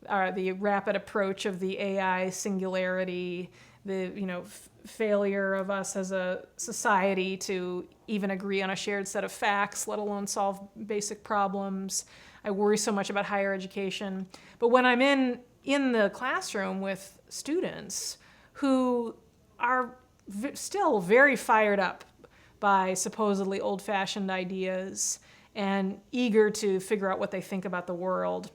the rapid approach of the AI singularity, the failure of us as a society to even agree on a shared set of facts, let alone solve basic problems. I worry so much about higher education. But when I'm in the classroom with students who are still very fired up by supposedly old-fashioned ideas and eager to figure out what they think about the world,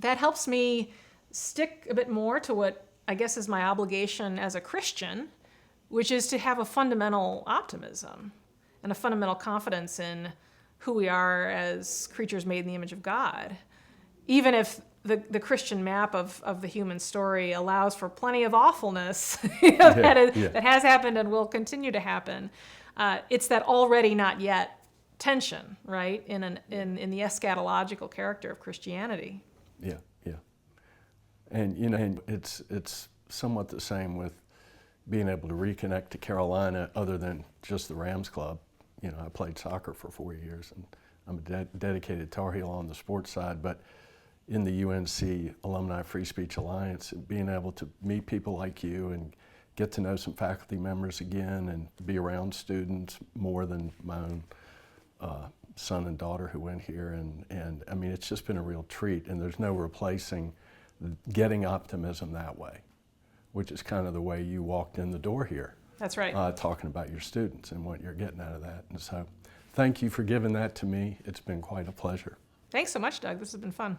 that helps me stick a bit more to what I guess is my obligation as a Christian, which is to have a fundamental optimism and a fundamental confidence in who we are as creatures made in the image of God. Even if the Christian map of the human story allows for plenty of awfulness that has happened and will continue to happen, it's that already not yet tension, right, in the eschatological character of Christianity. Yeah. And it's somewhat the same with being able to reconnect to Carolina, other than just the Rams club. I played soccer for 4 years, and I'm a dedicated Tar Heel on the sports side. But in the UNC Alumni Free Speech Alliance, being able to meet people like you and get to know some faculty members again, and be around students more than my own son and daughter who went here, and I mean, it's just been a real treat. And there's no replacing getting optimism that way, which is kind of the way you walked in the door here. That's right. Talking about your students and what you're getting out of that. And so thank you for giving that to me. It's been quite a pleasure. Thanks so much, Doug. This has been fun.